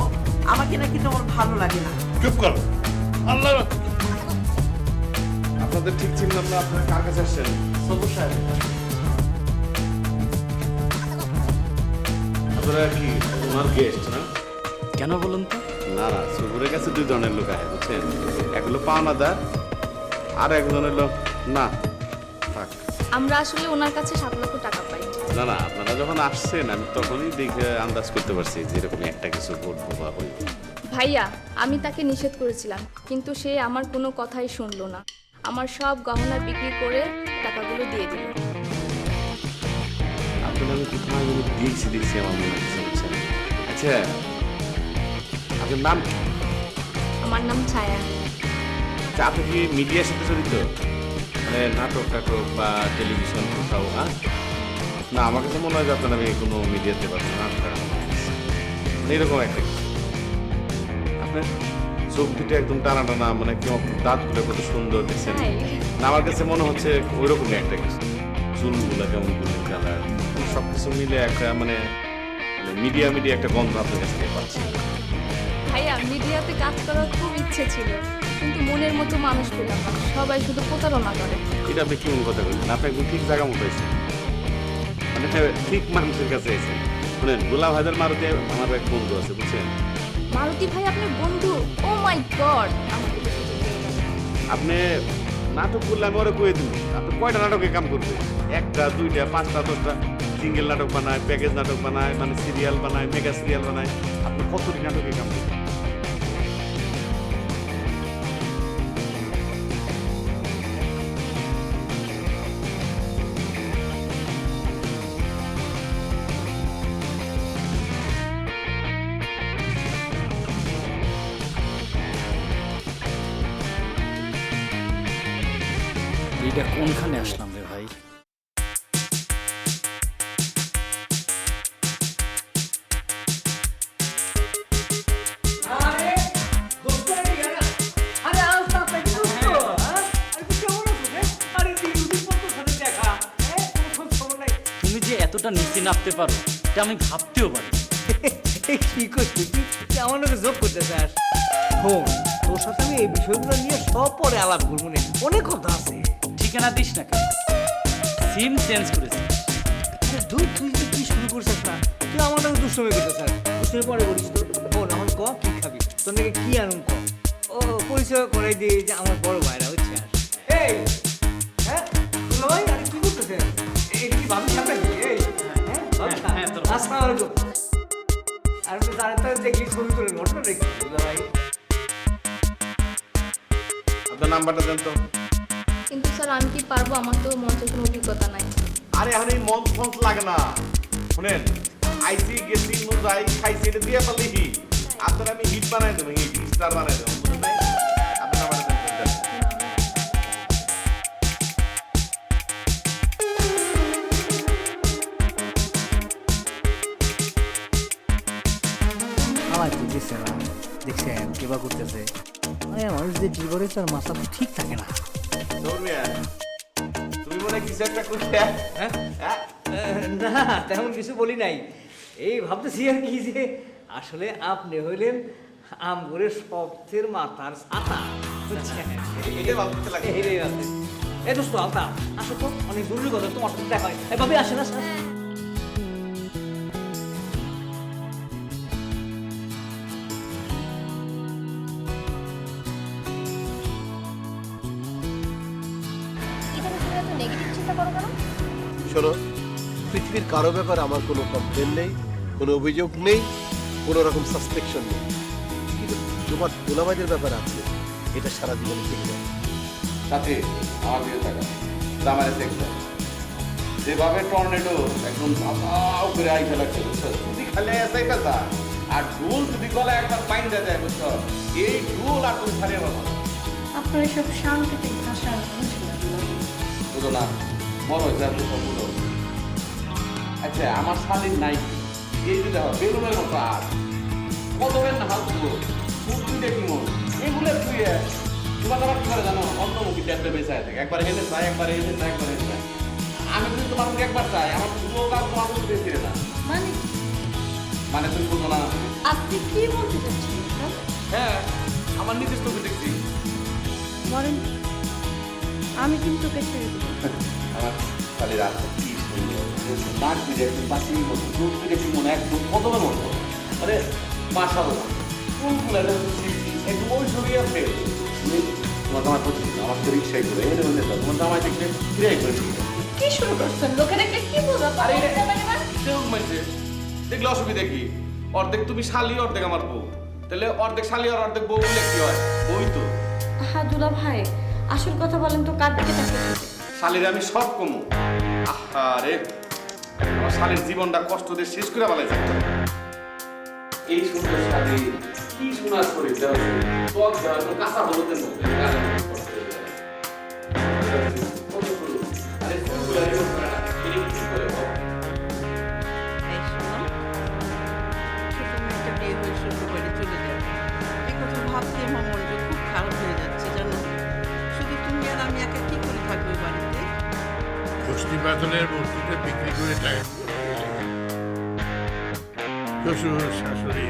আমাকে নাকি তোমার ভালো লাগে না। চুপ করো, আল্লাহ আপনাদের ঠিক চিনলাম না, আপনারা কার কাছে আসছেন? সবুজ সাহেব, আপনারা কি ওনার গেস্ট না? কেন বলুন তো? না না, সবুরের কাছে দুই ধরনের লোক আছে বুঝছেন, এক হলো পাওনাদার আর একজন হলো না থাক। আমরা আসলে ওনার কাছে 7 লক্ষ টাকা পাই। না না, আপনারা যখন আসছেন আমি তখনই দেখে আন্দাজ করতে পারছি যে এরকম একটা কিছু ঘটবো বা হইব। ভাইয়া, আমি তাকে নিষেধ করেছিলাম, কিন্তু সে আমার কোনো কথাই শুনলো না। আমার সব গহনা বিক্রি করে টাকাগুলো দিয়ে দিল। আপনার আমি কোথাও দেখছি আমার মনে হচ্ছে বুঝছেন। আচ্ছা, আপনার নাম কি? আমার নাম ছায়া। আচ্ছা, আপনি কি মিডিয়ার সাথে জড়িত, মানে নাটক টাটক বা টেলিভিশন কোথাও? না, আমার কাছে মনে হয় যে আপনার আমি কোনো মিডিয়াতে পারবো না, এরকম একটা কিছু। আপনার চোখ দুটো একদম টানা টানা, মানে কেমন দাঁতগুলো কত সুন্দর দেখছেন। তাই? না, আমার কাছে মনে হচ্ছে ওই রকমই একটা কিছু, চুলগুলো কেমন গোল্ডেন কালার, সব কিছু মিলে একটা মানে মিডিয়া একটা গন্ধ আপনার কাছ থেকে পাচ্ছি। ভাইয়া, মিডিয়াতে কাজ করার খুব ইচ্ছে ছিল, কিন্তু মনের মতো মানুষ পেলাম না। সবাই শুধু প্রতারণা করে। এটা আপনি কেমন কথা বলছেন? আপনি একদম ঠিক জায়গা মতো এসেছেন, মানে ঠিক মানুষের কাছে এসেছেন। শুনেন, গোলাপ হায়দার মারুতি আমার এক বন্ধু আছে বুঝছেন। মারুতি ভাই আপনার বন্ধু? ও মাই গড! আমাকে তো সুযোগ দিলেন না। আপনি নাটক করলে আমি ওরা কয়ে দিন, আপনি কয়টা নাটকে কাম করবেন? 1টা 2টা 5টা 10টা সিঙ্গেল নাটক বানায়, প্যাকেজ নাটক বানায়, মানে সিরিয়াল বানায়, মেগা সিরিয়াল বানায়। আপনি কতটি নাটকে কাম করবেন? এটা কোনখানে আসলাম রে ভাই? তুমি যে এতটা নিচে নামতে পারো এটা আমি ভাবতেও পারি। কি করছিস তুই? আমার লোকে যোগ করতে চাস? শোন, তোর সাথে আমি এই বিষয়গুলো নিয়ে সব পরে আলাপ করবো, অনেক কথা আছে। ঠিকানা দিস না কেন? সিম চেঞ্জ করেছি। আরে দুই তুই যে কি শুরু করছিস না, তুই আমার নাকি দুষ্টমি করতে চাস? দুষ্টমি পরে বলিস তো। বোন, আমার ক কি খাবি, তোর নাকি কি আনুন ক। ও পরিচয় করে দিয়ে যে আমার বড় ভাইরা হচ্ছে। এই হ্যাঁ দুলা ভাই, আরে কি করতেছেন? এটা কি ভাবি সামনে? এই হ্যাঁ ভাবি সামনে। আসসালামু আলাইকুম। আর আমি তাড়াতাড়ি দেখলি ছবি তুলে ঘটনা দেখি দুলা ভাই। আপনার নাম্বারটা দেন তো। কিন্তু স্যার, আমি কি পারবো? আমার তো মঞ্চের কোনো অভিজ্ঞতা নাই। আরে এখন এই মন ফন্স লাগে না, শুনেন, আইসি গেছি মজাই খাইছি, এটা দিয়ে পারলে হিট। আপনার আমি হিট বানাই দেবো, হিট স্টার বানাই দেবো, বুঝলেন নাই? আপনার নাম্বারটা দেন। আমার তো দিচ্ছে না, দেখছেন কেবা করতেছে। মানুষ যে জীবনে তার মাথা তো ঠিক থাকে না। ধর্মিয়া, তুমি মনে হয় কিছু একটা করতে? হ্যাঁ? হ্যাঁ? না, তেমন কিছু বলি নাই। এই ভাবতেছি আর কি যে আসলে আপনি হইলেন আমগুরের সবচেয়ে মাথার ছাতা, বুঝছেন? এটাই ভাবতে লাগে। এইটাই ভাবতেছি। এই দোস্ত আলতা, আসো তো, অনেক জরুরি কথা তোমার সাথে দেখা হয়। এই ভাবি আসেন আসেন। ইদানিং তুমি এত নেগেটিভ চিন্তা করো কেন? শোনো, পৃথিবীর কারো ব্যাপারে আমার কোনো কমপ্লেন নেই, কোনো অভিযোগ নেই, কোনো রকম সাসপেকশন নেই, কিন্তু তোমার দুলাভাইদের ব্যাপারে আছে, এটা সারা জীবন থেকে যাবে। সাথে আমার বিয়ে থাকা দামারে সেক্টর যেভাবে টর্নেডো একদম ধাপাও করে আইতে লাগছে বুঝছো, যদি খালি এসাই পেতা আর ঢুল যদি গলায় একবার বাইন্দা যায় বুঝছো, এই ঢুল আর তুমি ছাড়িয়ে পাবো না। আপনার এসব সাংকেতিক ভাষা বুঝি না। বুঝো না, বড় হয়েছে আর সব বুঝো। আচ্ছা, আমার শালীর নাই কি? এই যে দেখো বেগুনের মতো আর কদমের না হাত দুইটা কি মন এগুলো ধুয়ে তোমার আবার কি করে জানো অন্তর্মুখী ট্যাপে বেঁচে থাকে একবার এনে চাই একবার এনে চাই একবার এনে চাই আমি যদি তোমার মুখে একবার চাই আমার পুরো কাজ তোমার মুখে দিয়ে ফিরে না মানে মানে তুমি বলছো না আপনি কি বলতে চাচ্ছেন এটা? হ্যাঁ আমার নিজের চোখে দেখছি বলেন আমি কিন্তু তোকে ছেড়ে দেবো আমার খালি রাস্তা কি সুন্দর নাক দিয়ে একদম বাসির মতো চোখ থেকে কি মনে একদম কদমের মতো আরে মাশাআল্লাহ ফুলগুলো একদম ওই ছবি আছে তোমার জামাই পছন্দ আমার তো রিক্সায় করে এনে বললে তোমার জামাই দেখলে ফিরে করে কি শুরু করছেন লোকে দেখলে কি বলবো আরে সেও ঘুমাইছে দেখলে অসুবিধা কি অর্ধেক তুমি শালি অর্ধেক আমার বউ তাহলে অর্ধেক শালি আর অর্ধেক বউ বললে কি হয় বই তো হ্যাঁ দুলা ভাই আসল কথা বলেন তো কার দিকে তাকিয়ে থাকে শালির আমি সব কমু আরে আমার শালির জীবনটা কষ্ট দিয়ে শেষ করে ফেলাইছে এই সুন্দর শালি কি শোনার করে দেওয়া তোর দেওয়া কাঁচা হলুদের মতো আরে ফুলগুলো এরকম করে না এটা কি করে বল এই শোনো ছোট মেয়েটা বিয়ে হয়ে শ্বশুর বাড়ি চলে যাবে এই কথা ভাবতে আমার মনটা খুব খারাপ হয়ে যাচ্ছে জানো শুধু তুমি আর আমি একা কি করে থাকবো এই বাড়িতে কুষ্টি পাথরের মূর্তিটা বিক্রি করে টাকা শ্বশুর শাশুড়ি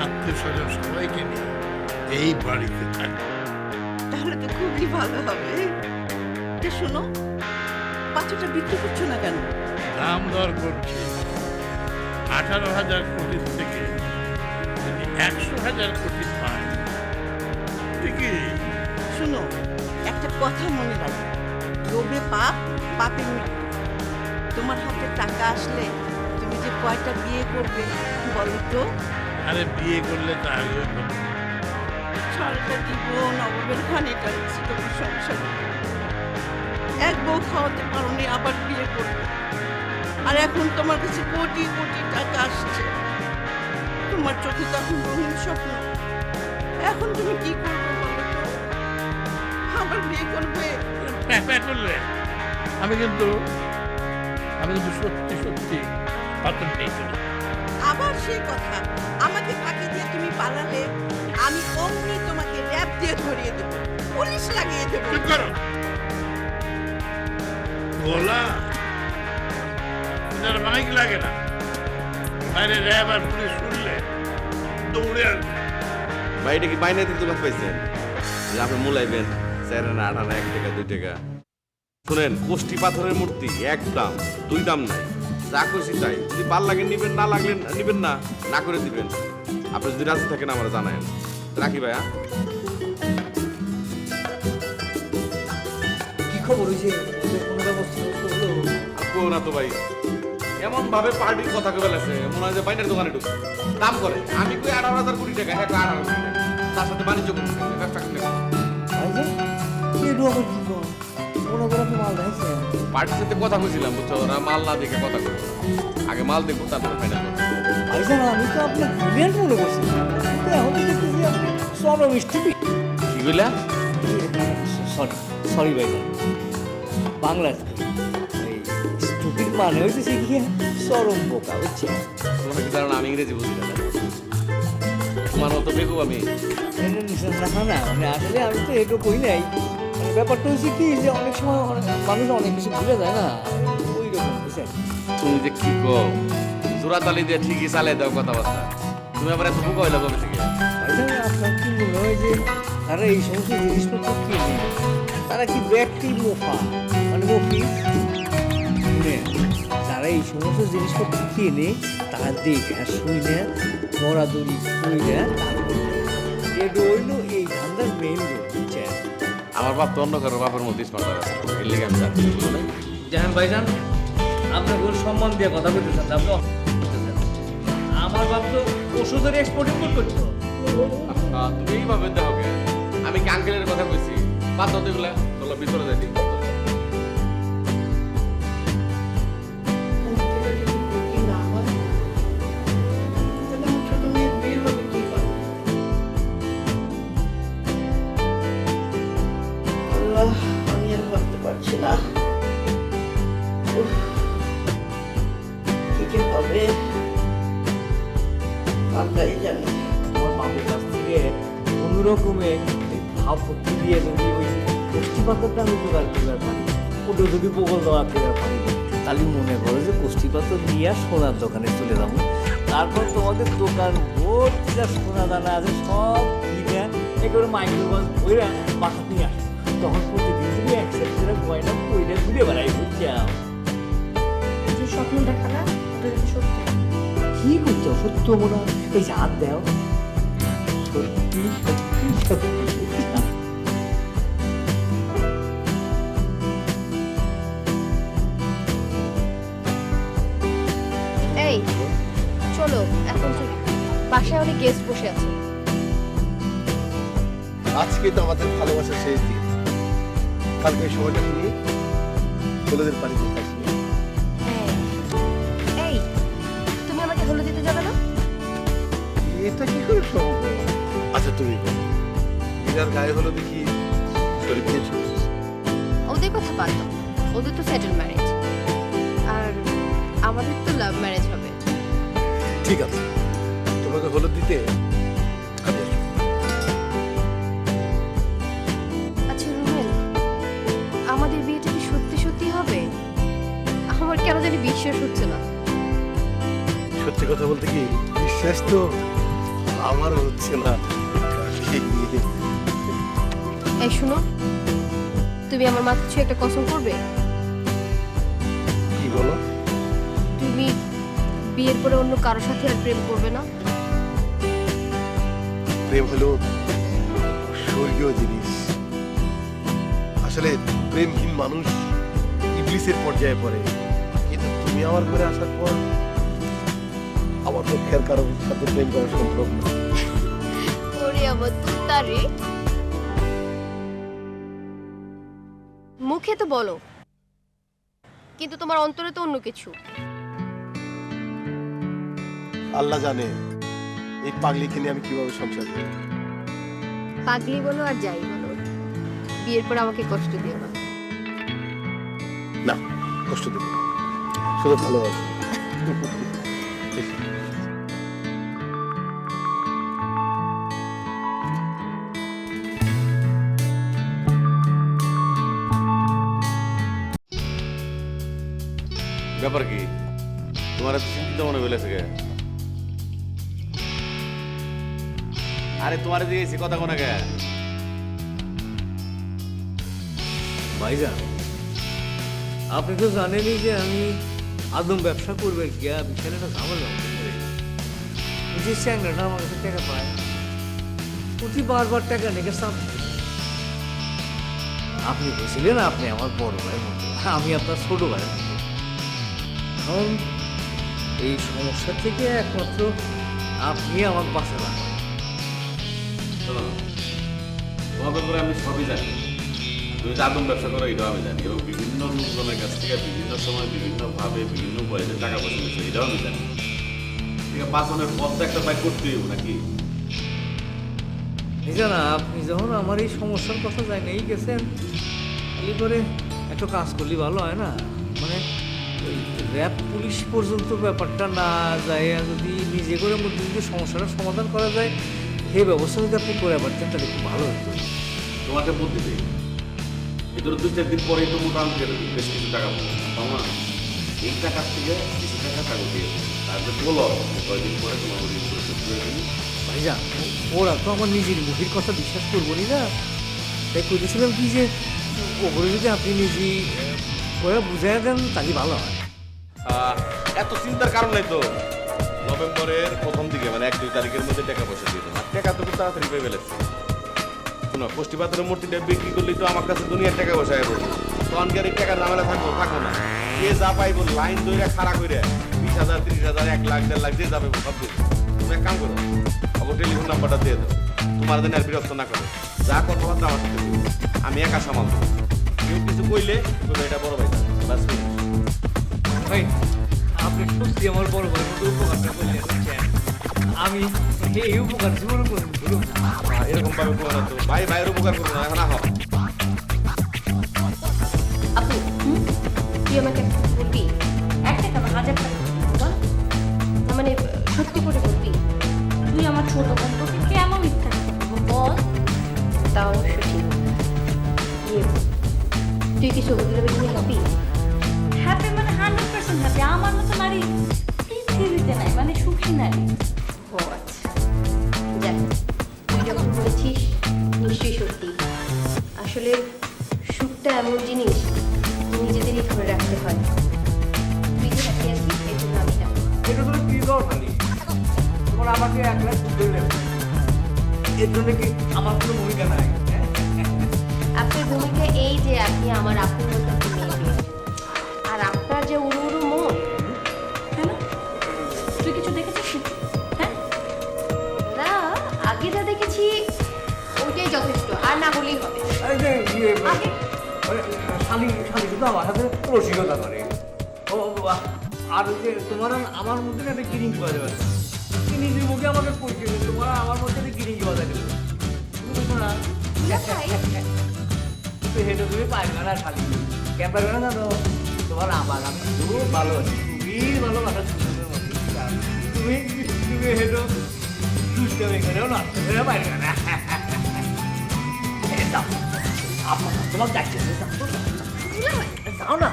আত্মীয় স্বজন সবাইকে নিয়ে এই বাড়িতে থাকবে তাহলে তো খুবই ভালো হবে যে শোনো পাথরটা বিক্রি করছো না কেন দাম দর করছে 18,000 কোটির থেকে যদি 100,000 কোটি পায় ঠিকই শোনো একটা কথা মনে রাখো লোভে পাপ পাপে মৃত্যু তোমার হাতে টাকা আসলে তুমি যে কয়টা বিয়ে করবে বলো তো আরে বিয়ে করলে তা আগেও করবে। সারাটা জীবন অভাবের খানি কাটছে তোমার সংসারে এক বউ খাওয়াতে পারোনি আবার বিয়ে করবে আর এখন তোমার কাছে কোটি কোটি টাকা আসছে তোমার চোখে তখন রঙিন স্বপ্ন এখন তুমি কি করবে বলো তো আবার বিয়ে করবে প্যাপা করলে আমি কিন্তু সত্যি সত্যি পাথর নেই করি আবার সেই কথা আমাকে ফাঁকি দিয়ে তুমি পালালে আমি অমনি তোমাকে র‍্যাপ দিয়ে ধরিয়ে দেবো পুলিশ লাগিয়ে দেবো চুপ করো গোলা এটার মাইক লাগে না বাইরে র্যাব আর পুলিশ শুনলে দৌড়ে আসবে ভাইটা কি বাইরে থেকে তোমার পাইছেন যে আপনি মূলাইবেন 4 না 8 না 1 টাকা 2 টাকা শুনেন কোষ্টি পাথরের মূর্তি এক দাম দুই দাম নাই যা খুশি তাই যদি ভাল লাগে নিবেন না লাগলে নিবেন না না করে দিবেন আপনি যদি রাজি থাকেন আমার জানায়েন রাখি ভাইয়া কি খবর হয়েছে ওদের কোনো ব্যবস্থা হলো আপু না তো ভাই এমন ভাবে পার্টির কথা কে বলেছে মনে হয় যে বাইরের দোকানে ঢুকছে দাম করে আমি কই 18,000 কোটি টাকা হ্যাঁ 18,000 কোটি টাকা। তার সাথে বাণিজ্য করতে ব্যবসা করতে এটু আবার কি কর মনে করে আপনি মাল দেখাইছে পার্টির সাথে কথা বলছিলাম বুঝছো ওরা মাল না দেখে কথা বলবো আগে মাল দেখবো তারপরে ফাইনাল করবো ভাইজান আমি তো আপনার ব্রিলিয়ান্ট মনে করছি কিন্তু এখন দেখতেছি আপনি চরম স্টুপিড কি কইলা সরি ভাইজান বাংলা এই স্টুপিড মানে হয়েছে কি চরম বোকা বুঝছে তোমরা কি জানো না আমি ইংরেজি বুঝি না তোমার মতো বেকুব আমি না মানে আসলে আমি তো এটু কই নাই মানে ব্যাপারটা হচ্ছে কি যে অনেক সময় মানুষ অনেক কিছু ভুলে যায় না ওই রকম বুঝছেন তুমি যে কি কো জোড়া তালি দিয়ে ঠিকই চালিয়ে দাও কথাবার্তা তুমি আবার এত বোকা হইলা কবে থেকে ভাইজান আপনার কি মনে হয় যে তারা এই সমস্ত জিনিসপত্র কিনে তারা কি ব্যক্তি মোফা মানে মফি তারা এই সমস্ত জিনিসপত্র কিনে তারা দেখে শুনে দৌড়াদৌড়ি শুনে এটা হইলো এই ধান্দার মেইন বুঝছেন আমার বাপ তো অন্য কারো বাপের মধ্যে স্মার্টার আছে এর লিগে আমি জানি বুঝলো না জাহান ভাইজান আপনার কোনো সম্মান দিয়ে কথা বলতেছেন আপনি আমার বাপ তো ওষুধের এক্সপোর্ট ইম্পোর্ট করতো তুমি এইভাবে দেখো কে আমি কি আঙ্কেলের কথা কইছি বাদ দাও তো এগুলা চলো ভিতরে যাই আমি আর ভাবতে পারছি না কি হবে আল্লাহই জানে। তোমার বাবুর কাছ থেকে কোনো রকমে ভাব ভক্তি দিয়ে যদি ওই কষ্টি পাথরটা আমি জোগাড় করবার পারি, ওটা যদি বগল দেওয়া করবার পারি, তাহলে মনে করো যে কষ্টি পাথর নিয়ে সোনার দোকানে চলে যাবো। তারপর তোমাদের দোকান ভর্তি যা সোনা দানা আছে সব কিনে একেবারে মাইক্রোবাস ওইরা বাসা নিয়ে আসে। তখন প্রতিদিন তুমি এক সেট করে গয়না কইরা ঘুরে বেড়াই বুঝছাও। যে স্বপ্ন দেখালা ওটা যদি সত্যি হয়। কি করছো সত্য মনে হয়? এই যে হাত দেও, সত্যি সত্যি সত্যি। এই চলো এখন চলি, বাসায় অনেক গেস্ট বসে আছে। আজকে তো আমাদের ভালোবাসার শেষ দিন। কালকে এই সময়টা তুমি ছেলেদের বাড়িতে থাকবে। এই তুমি আমাকে হলুদ দিতে যাবে না? এটা কি করে সম্ভব? আচ্ছা তুমি বলো, মীরার গায়ে হলো দেখি শরীর দিয়েছো? ওদের কথা বাদ দাও, ওদের তো সেটেল ম্যারেজ, আর আমাদের তো লাভ ম্যারেজ হবে। ঠিক আছে, তোমাকে হলুদ দিতে আমি আসবো। আচ্ছা রুমেল, আমাদের বিয়েটা কি সত্যি সত্যি হবে? আমার কেন জানি বিশ্বাস হচ্ছে না। সত্যি কথা বলতে কি বিশ্বাস তো আমারও হচ্ছে না। এই শুনো, তুমি আমার মাথা ছুঁয়ে একটা কসম করবে? কি বলো? তুমি বিয়ের পরে অন্য কারোর সাথে আর প্রেম করবে না? প্রেম হলো স্বর্গীয় জিনিস। আসলে প্রেমহীন মানুষ ইবলিসের পর্যায়ে পড়ে। কিন্তু তুমি আমার ঘরে আসার পর আমার পক্ষে আর কারোর সাথে প্রেম করা সম্ভব না। ওরে আমার তুতারে, মুখে তো বলো কিন্তু তোমার অন্তরে তো অন্য কিছু। আল্লাহ জানে এই পাগলিকে নিয়ে আমি কিভাবে সংসার করি। পাগলি বলো আর যাই বলো, বিয়ের পর আমাকে কষ্ট দিও না। না, কষ্ট দেবে না, শুধু ভালোবাসি। ব্যাপার কি তোমার এত চিন্তিত মনে হইলেছে কে? আরে তোমার দিয়েছি কথা কোনা কে? ভাইজান, আপনি তো জানেনই যে আমি আদম ব্যবসা করবে গিয়া বিশাল একটা ঝামেলা যে চ্যাংরাটা আমার কাছে টাকা পায়, প্রতি বারবার টাকা নেগে চাপ। আপনি বলছিলেন আপনি আমার বড় ভাইয়ের মতো, আমি আপনার ছোট ভাইয়ের মতো। এখন এই সমস্যা থেকে একমাত্র আপনি আমার পাশে রাখেন। শোনো, তোমার ব্যাপারে আমি সবই জানি। তুমি যে আদম ব্যবসা করো এটাও আমি জানি, এবং বিভিন্ন লোকজনের কাছ থেকে বিভিন্ন সময় বিভিন্নভাবে বিভিন্ন বয়সে টাকা পয়সা নিচ্ছে এটাও আমি জানি। ঠিক আছে, পাঁচনের পথ তো একটা বাইক করতেই হবে নাকি? জানা আপনি যখন আমার এই সমস্যার কথা জানিয়েই গেছেন, এই করে একটা কাজ করলে ভালো হয় না? মানে ওই র্যাব পুলিশ পর্যন্ত ব্যাপারটা না যায়, যদি নিজে করে মধ্যে যদি সমস্যাটা সমাধান করা যায় সেই ব্যবস্থা যদি আপনি করে পারতেন তাহলে খুব ভালো হতো। তোমাকে বুদ্ধি দিই, এদের 2-4 দিন পরেই তো মোটামুটি বেশ কিছু টাকা পাবো না? এই টাকার থেকে কিছু টাকা কাগজ দিয়ে তারপরে বলো কয়েকদিন পরে তোমার ভাইজান, ওরা তো আমার নিজের মুখের কথা বিশ্বাস করবো না, তাই করেছিলাম কি যে ওগুলো যদি আপনি নিজেই ওরা বুঝাই দেন তাহলে ভালো হয়। এত চিন্তার কারণ নাই তো। নভেম্বরের প্রথম দিকে মানে 1-2 তারিখের মধ্যে টাকা পয়সা দিয়ে দেবো। টাকা তো খুব তাড়াতাড়ি পেয়ে ফেলেছে। শোনো, কষ্টি পাথরের মূর্তিটা বিক্রি করলেই তো আমার কাছে দুনিয়ার টাকা পয়সা এলো। তখন কি আর এই টাকার নামেলা থাকবো না? কে যা পাইবো লাইন ধরে খাড়া করে 20,000, 30,000, 1 লাখ, 1.5 লাখ যে যাবে সব কিছু। তুমি এক কাম করো, আমার টেলিফোন নাম্বারটা দিয়ে দেবো। তোমার দিন আর বিরক্ত না করো, যা কথাবার্তা আমার সাথে দিও। আমি একা সামাল দেবো। কেউ কিছু কইলে তুমি এটা বড় ভাই বাস ভাই, আপনি সত্যি আমার বড় ভাই মতো উপকারটা করলেন, বুঝছেন? আমি এই উপকার জীবনে করুন এরকম ভাবে করো না তো। ভাই ভাইয়ের উপকার করবো না, এখন আহ। আপু তুই আমাকে বলবি 1 টাকা বা 1000 টাকা বল না, মানে সত্যি করে বলবি তুই ছোট বোন তোকে কেন মিথ্যা বল? তা অবশ্য ঠিক। ইয়ে, তুই কি সবুজের বেশি হ্যাপি? হ্যাপি মানে 100% হ্যাপি। আমার মতো নারী পৃথিবীতে নাই, মানে সুখী নারী। ও আচ্ছা, যাক, তুই যখন বলেছিস নিশ্চয়ই সত্যি। আসলে সুখটা এমন জিনিস নিজেদেরই ধরে রাখতে হয়। তুই যে হ্যাপি আছিস এই জন্য আমি হ্যাপি। এটা তুমি কি দাও খালি তোমার আমাকে এক লাখ ধরে এর জন্য কি আমার কোনো ভূমিকা নাই? আপনার ভূমিকা এই যে আপনি আমার আপুর মতো একটা মেয়ে পেয়েছেন। আর আপনার যে উড়ু উড়ু মন, কেন? তুই কিছু দেখেছিস নাকি? হ্যাঁ, না আগে যা দেখেছি ওইটাই যথেষ্ট, আর না হলেই হবে। এই যে ইয়ে, আগে শালি শালি শুধু আমার সাথে রসিকতা করে। ও আর ওই যে তোমার আর আমার মধ্যে না একটা গিরিং পাওয়া যাবে। তুমি নিজের মুখে আমাকে পরিচয় দিচ্ছ, তোমার আর আমার মধ্যে একটা গিরিং পাওয়া যাবে। হেঁটে তুমি পারবে না শালি, কেন পারবে না জানো? তোমার আমার আমি খুব ভালো আছি, খুবই ভালোবাসা তুমি তুমি হেঁটো দুষ্টামি করেও নষ্ট করে পারবে না। যাও আপনার তোমার যাচ্ছে যাও না।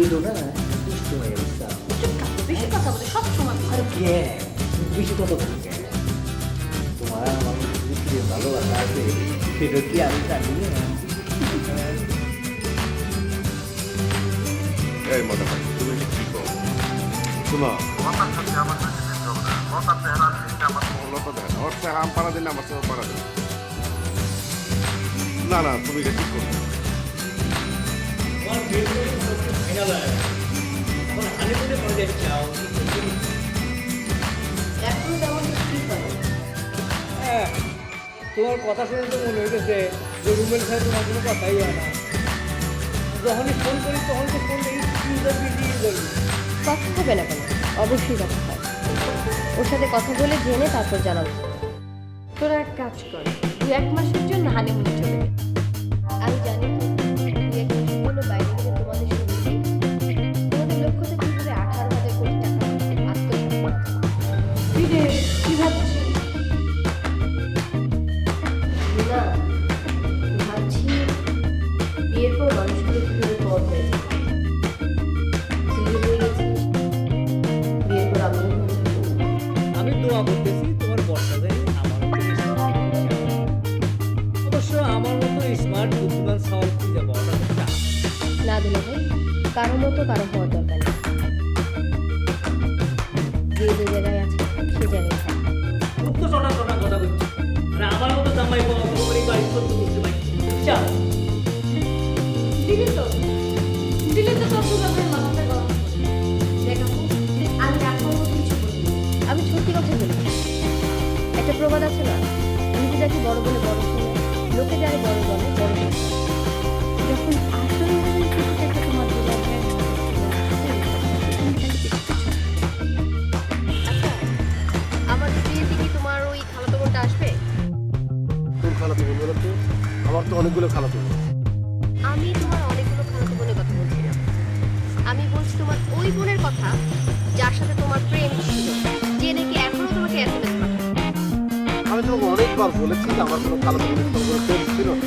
এলো না দুষ্ট হয়ে যাও। চুপ থাক, বেশি কথা বলে সব সময়। আর কে বেশি কত বলছে? তোমার আমার যে ভালোবাসা আছে সেটা কি আমি জানি না? এই মনে হয় তুমি কি করো শোনো না না তুমি এটা ঠিক করো তোমার বিয়ে করে ফাইনাল হয় এখন হানিমুনে করে চাও। এখনো তেমন কি করে? হ্যাঁ, তোমার কথা শুনে তো মনে হইতেছে যে রুমের সাথে তোমার কোনো কথাই হয় না। যখনই ফোন করি তখন তো ফোন কথা হবে না কেন? অবশ্যই কথা হয়। ওর সাথে কথা বলে জেনে তারপর জানাবো। তোরা এক কাজ কর, 2-1 মাসের জন্য হানিমুনে চলে গে। আমি জানি তো 2-1 মাসের জন্য বাইরে গেলে তোমাদের শুনছি তোমাদের লক্ষ্য থেকে কিভাবে 18,000 কোটি টাকা আত্মসাৎ। কি ভাবছিস? না ভাবছি বিয়ের পর মানুষগুলো কিভাবে পর হয়ে যায়। তুই হয়ে গেছিস, বিয়ের পর আমি আমি দোয়া করতেছি তোমার বর্ষাতে আমার অবশ্য আমার মতো স্মার্ট বুদ্ধিমান সওয়াল খুঁজে পাওয়াটা চাপ। না দিলে ভাই কারো মতো কারো হওয়ার দরকার নেই। যে যে জায়গায় আছে সে জায়গায় থাক। খুব তো ছোটা ছোটা কথা বলছি, মানে আমার মতো জামাই পাওয়া তোমার বাড়ি করতে বুঝতে পারছি। চাপ দিলে তো তোর দুলাভাইয়ের মাথাটা গরম করে। দেখ আপু, আমি রাখার মতো কিছু বলিনি, আমি সত্যি কথা বলি। একটা প্রবাদ আছে না, নিজে যাকে বড় বলে বড় শোনে, লোকে যারা বড় বলে বড় শোনে। যখন আসল থেকে তোমার দুলাভাইয়ের আচ্ছা, আমার বিয়েতে কি তোমার ওই খালাতো বোনটা আসবে? কোন খালাতো বোন বলো তো? আমার তো অনেকগুলো খালাতো বোন। আমি তোমার অনেকগুলো খালাতো বোনের কথা বলছি না, আমি বলছি তোমার ওই বোনের কথা যার সাথে তোমার প্রেম ছিল, যে নাকি এখনো তোমাকে SMS পাঠায়। আমি তোমাকে অনেকবার বলেছি যে আমার কোনো খালাতো বোনের সঙ্গে কোনো প্রেম ছিল না,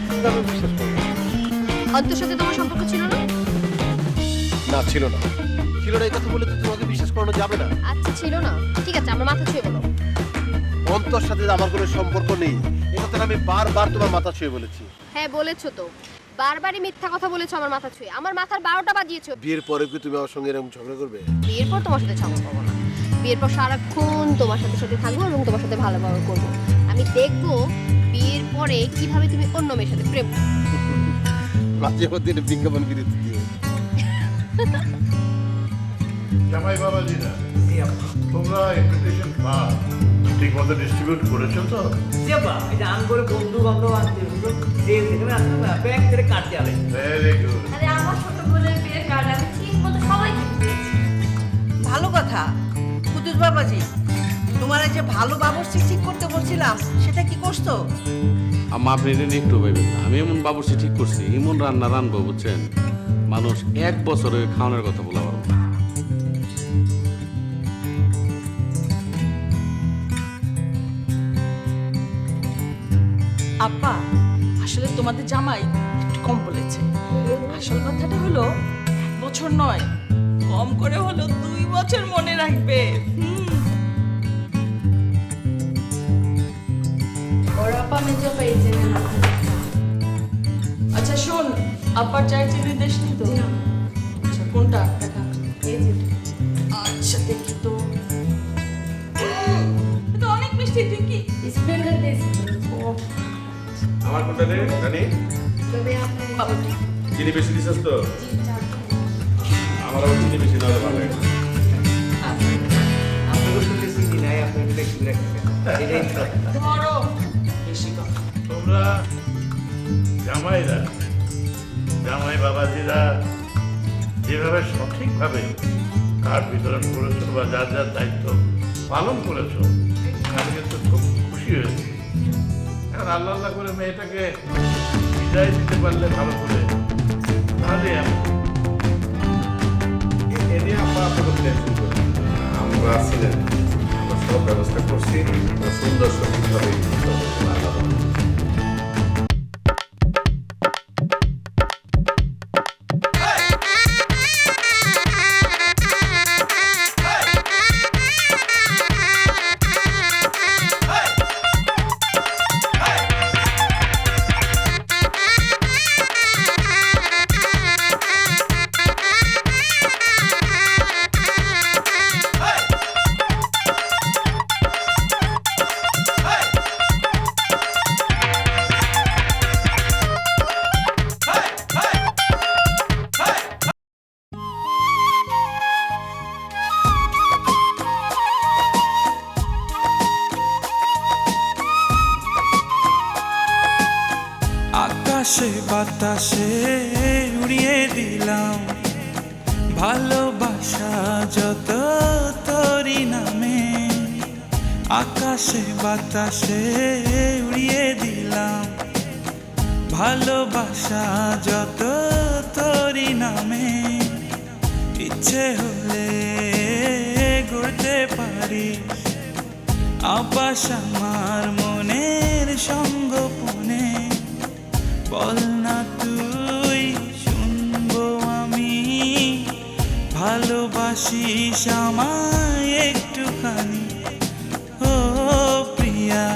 কিন্তু আমি বিশ্বাস করি না। অন্তর সাথে তোমার সম্পর্ক ছিল না? না ছিল না, ছিল না এই কথা বলে তো তোমাকে বিশ্বাস করানো যাবে না। আচ্ছা ছিল না, ঠিক আছে, আমার মাথা ছুঁয়ে বলো। অন্তর সাথে আমার কোনো সম্পর্ক নেই, এই কথাটা আমি বারবার তোমার মাথা ছুঁয়ে বলেছি। হ্যাঁ বলেছো তো, বারবারই মিথ্যা কথা বলেছো আমার মাথা ছুঁয়ে, আমার মাথার 12টা বাজিয়েছো। বিয়ের পরে কি তুমি আমার সঙ্গে এরকম ঝগড়া করবে? বিয়ের পর তোমার সাথে ঝগড়া করবো না, বিয়ের পর সারাক্ষণ তোমার সাথে সাথে থাকবো এবং তোমার সাথে ভালো ব্যবহার করবো। আমি দেখবো বিয়ের পরে কিভাবে তুমি অন্য মেয়ের সাথে প্রেম করো। মাঝে মধ্যে এটা বিজ্ঞাপন বিরতি দিও। জামাই বাবাজিরা তোমরা ইনভিটেশন কার্ড ঠিক মতো ডিস্ট্রিবিউট করেছো তো? যেবা এই যে আম করে বন্ধু বান্ধব আনতে যে যেখানে আসলে না ব্যাগ থেকে কাটতে আলে। Very good. আরে আমার ছোট বোনের বিয়ের কার্ড আমি ঠিক মতো সবাইকে দিয়েছি। ভালো কথা। কুদ্দুস বাবাজি, তোমার যে ভালো বাবুর্চি ঠিক করতে বলছিলাম সেটা কি করছো? আম্মা আপনি এটা নিয়ে একটু ভাইবেন না, আমি এমন বাবুর্চি ঠিক করছি, এমন রান্না রানবো বুঝছেন, মানুষ 1 বছরে খাওয়ানোর কথা বলা পারবো। আপা আসলে তোমাদের জামাই একটু কম বলেছে। আসল কথাটা হলো 1 বছর নয়, কম করে হলো 2 বছর মনে রাখবে। আচ্ছা শোন, আব্বার চায়ের চিনি দেশ নি তো? আচ্ছা কোনটা? আচ্ছা দেখি তো। এটা অনেক মিষ্টি, তুই কি আমার কোনটা রে জানি বাবা চিনি বেশি দিছিস তো? আমার আবার চিনি বেশি না হলে ভালো লাগে না। আপনাকে শুনতেছি কি নাই, আপনি একটু একটু রাখবেন, এটাই তো। ধরো বেশি কথা। তোমরা জামাইরা, জামাই বাবাজিরা যেভাবে সঠিকভাবে কার্ড বিতরণ করেছো বা যার যার দায়িত্ব পালন করেছো, আমি কিন্তু খুব খুশি হয়েছি। এখন আল্লাহ আল্লাহ করে মেয়েটাকে বিদায় দিতে পারলে ভালো করে, তাহলে এ নিয়ে আপনার টেনশন করবেন না। আমরা ছিলেন, আমরা সব ব্যবস্থা করছি, সুন্দর সঠিকভাবে আকাশে বাতাসে উড়িয়ে দিলাম ভালোবাসা যত তোরি নামে। আকাশে বাতাসে উড়িয়ে দিলাম ভালোবাসা যত তোরি নামে। ইচ্ছে হলে গড়তে পারিস আবাস আমার মনের সঙ্গোপনে। বল না তুই, শুনবো আমি, ভালোবাসিস আমায় একটুখানি। ও প্রিয়া,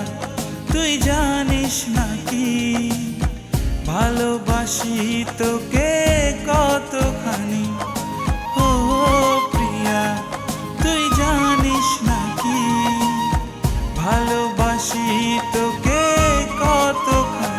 তুই জানিস নাকি ভালোবাসি তোকে কতখানি। ও প্রিয়া, তুই জানিস নাকি ভালোবাসি তোকে কতখানি।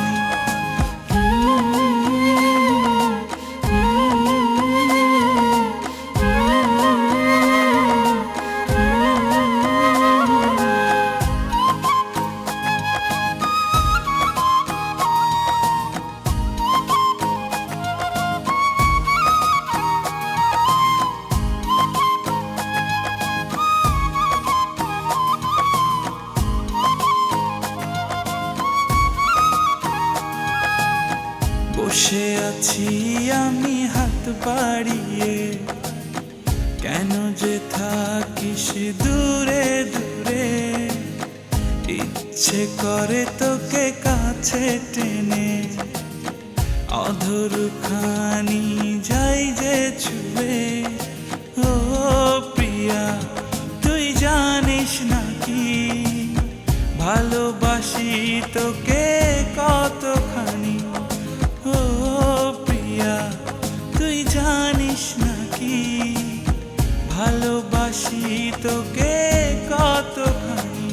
বসে আছি আমি হাত বাড়িয়ে, কেন যে থাকিস দূরে দূরে। ইচ্ছে করে তোকে কাছে টেনে অধরখানি যাই যে ছুঁয়ে। ও প্রিয়া, তুই জানিস নাকি ভালোবাসি তোকে কতখানি। ও প্রিয়া, তুই জানিস নাকি ভালোবাসি তোকে কতখানি।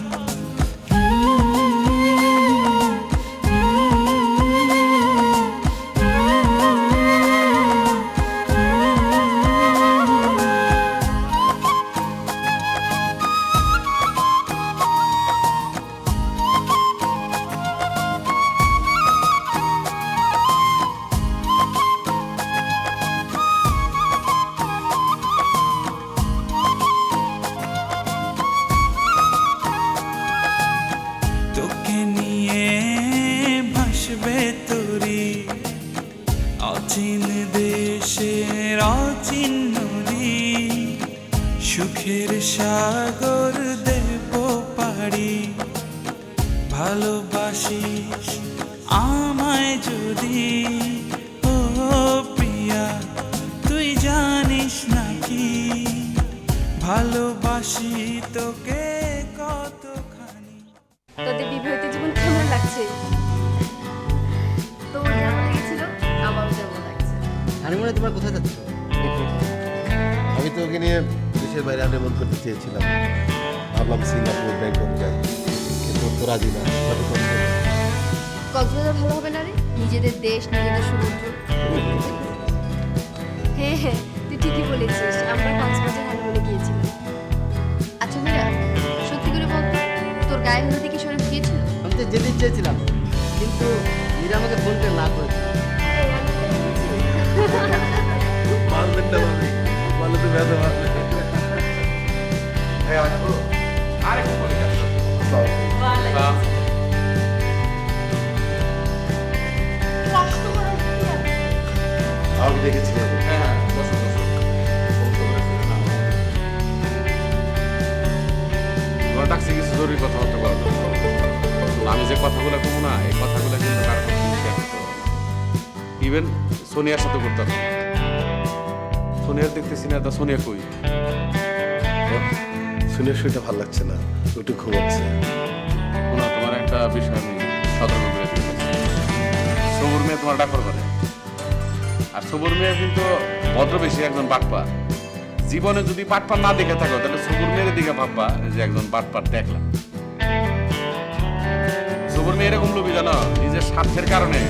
তোকে নিয়ে ভাসবে তোরি অচিন দেশের অচিন নদী। সুখের সাগর দেব পাড়ি, ভালো ভালোবাসিস আমায় যদি, ও প্রিয়া তুই জানিস নাকি ভালোবাসি তোকে কতখানি। তোদের বিবাহিত জীবন কেমন লাগছে? তোর যেমন লেগেছিল আমারও যেমন লাগছে। হানিমুনে তোমার কোথায় যাচ্ছ? আমি তো ওকে নিয়ে দেশের বাইরে হানিমুন করতে চেয়েছিলাম, ভাবলাম সিঙ্গাপুর ব্যাংকক যাই, কিন্তু ওর তো রাজি না। তবে তোর ছেলে। কক্সবাজার ভালো হবে না রে? নিজেদের দেশ, নিজেদের সমুদ্র। হ্যাঁ হ্যাঁ, তুই ঠিকই বলেছিস, আমরা কক্সবাজার হানিমুনে গিয়েছিলাম। আচ্ছা মীরা, সত্যি করে বলতো, তোর গায়ে হলুদে কি শরীফ গিয়েছিল? আমি তো যেতে চেয়েছিলাম, কিন্তু মীরা আমাকে ফোন করে না করেছে। মানবেন না ভাবি, বলে তো ব্যথা মারবে। হ্যাঁ আসবো। আরেকটু পরে যাচ্ছ। কষ্ট করার কি আছে? আমি দেখেছিলাম। হ্যাঁ বসো বসো। তোমার ডাকছি কিছু জরুরি কথাবার্তা বলার জন্য। আমি যে কথাগুলো কমু না, এই কথাগুলো কিন্তু কারো ইভেন সোনিয়ার সাথে করতাম। সোনিয়ার দেখতেছি না, তা সোনিয়া কই? শুনে শুনে ভালো লাগছে না, একটু ঘুমাচ্ছে। শোনো, তোমার একটা বিষয় আমি সতর্ক করে দিতে চাই। সবুর মেয়ে তোমার ডাকর করে, আর সবুর মেয়ে কিন্তু ভদ্র বেশি একজন বাটপার। জীবনে যদি বাটপার না দেখে থাকো, তাহলে সবুর মেয়ের দিকে ভাববা যে একজন বাটপার দেখলাম। সবুর মেয়ে এরকম লোভী জানো, নিজের স্বার্থের কারণে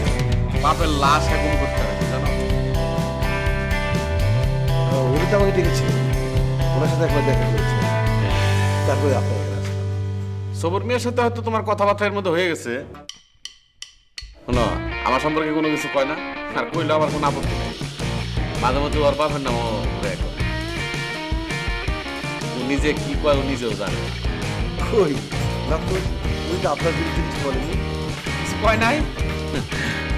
বাপের লাশ এখন করতে পারে জানো। উনি তো আমাকে ডেকেছিল, ওনার সাথে একবার দেখা করেছে, তারপরে আপনার কাছে আসলাম। সবুর মেয়ের সাথে হয়তো তোমার কথাবার্তার মধ্যে হয়ে গেছে। শোনো, আমার সম্পর্কে কোনো কিছু কয় না, আর কইলে আমার কোনো আপত্তি নেই। মাঝে মধ্যে ওর বাপের নামও ঘুরে করে। ও নিজে কি কয় ও নিজেও জানে। কই না তো, উনি তো আপনার বিরুদ্ধে কিছু বলেনি। কিছু কয় নাই,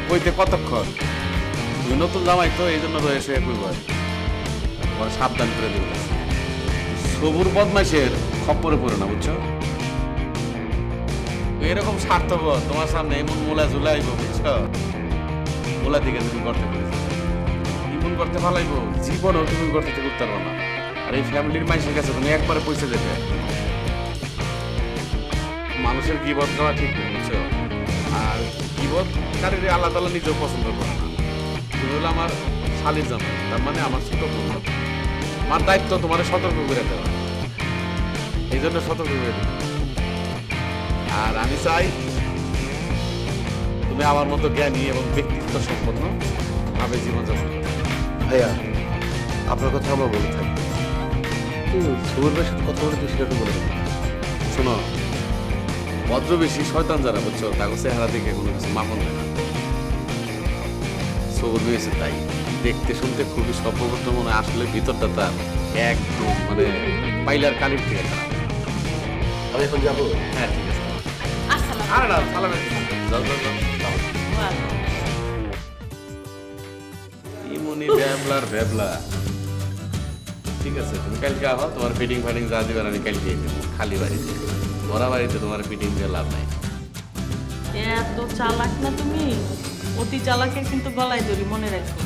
কইতে কতক্ষণ। তুমি নতুন জামাই তো, এই জন্য রয়েছে কই বয় ওরা সাবধান করে দেবে। সবুর বদমাইশের খপ্পরে পড়ে না, বুঝছো? এরকম স্বার্থপর তোমার সামনে এমন মোলা ঝুলাইব, বুঝছো? মোলা দিকে তুমি করতে পেরেছো, ইমন করতে ভালাইব, জীবনও তুমি করতে করতে পারবো না। আর এই ফ্যামিলির মানুষের কাছে তুমি একবারে পয়সা দেবে। মানুষের গিবত করা ঠিক নেই, বুঝছো? আর গিবতকারীর আল্লাহ তাআলা নিজেও পছন্দ করে না। তুমি হলো আমার শালীর জামাই, তার মানে আমার ছোট বোন। আমার দায়িত্ব তোমার সতর্ক করে দেওয়া, এই জন্য সতর্ক করে দেবো। আর আমি চাই তুমি আমার মতো জ্ঞানী এবং ব্যক্তিত্ব সম্পন্ন ভাবে জীবনযাপন করো। ভাইয়া, আপনার কথা আমরা বলে থাকি, কিন্তু সুবর ভাইয়ের সাথে কথা বলে তো সেটা একটু বলে দেবো। শোনো, ভদ্র বেশি শয়তান যারা, বুঝছো, তাকে চেহারা দেখে কোনো কিছু মাপন দেয় না। সবুর হয়েছে তাই দেখতে শুনতে খুবই সভ্যবদ্ধ মনে, আসলে ভিতরটা তার একদম মানে পাইলার কালির থেকে খারাপ। আমি এখন যাবো। হ্যাঁ ঠিক আছে। আসসালাম। আরে না, সালাম যাও যাও যাও। ইমনি ভ্যাবলার ভ্যাবলা। ঠিক আছে, তুমি কালকে আহো, তোমার ফিটিং ফাইটিং যা দিবেন আমি কালকে দেবো। খালি বাড়িতে, ভরা বাড়িতে তোমার ফিটিং দিয়ে লাভ নাই। এত চালাক না তুমি, অতি চালাকের কিন্তু গলায় ধরি, মনে রাখো।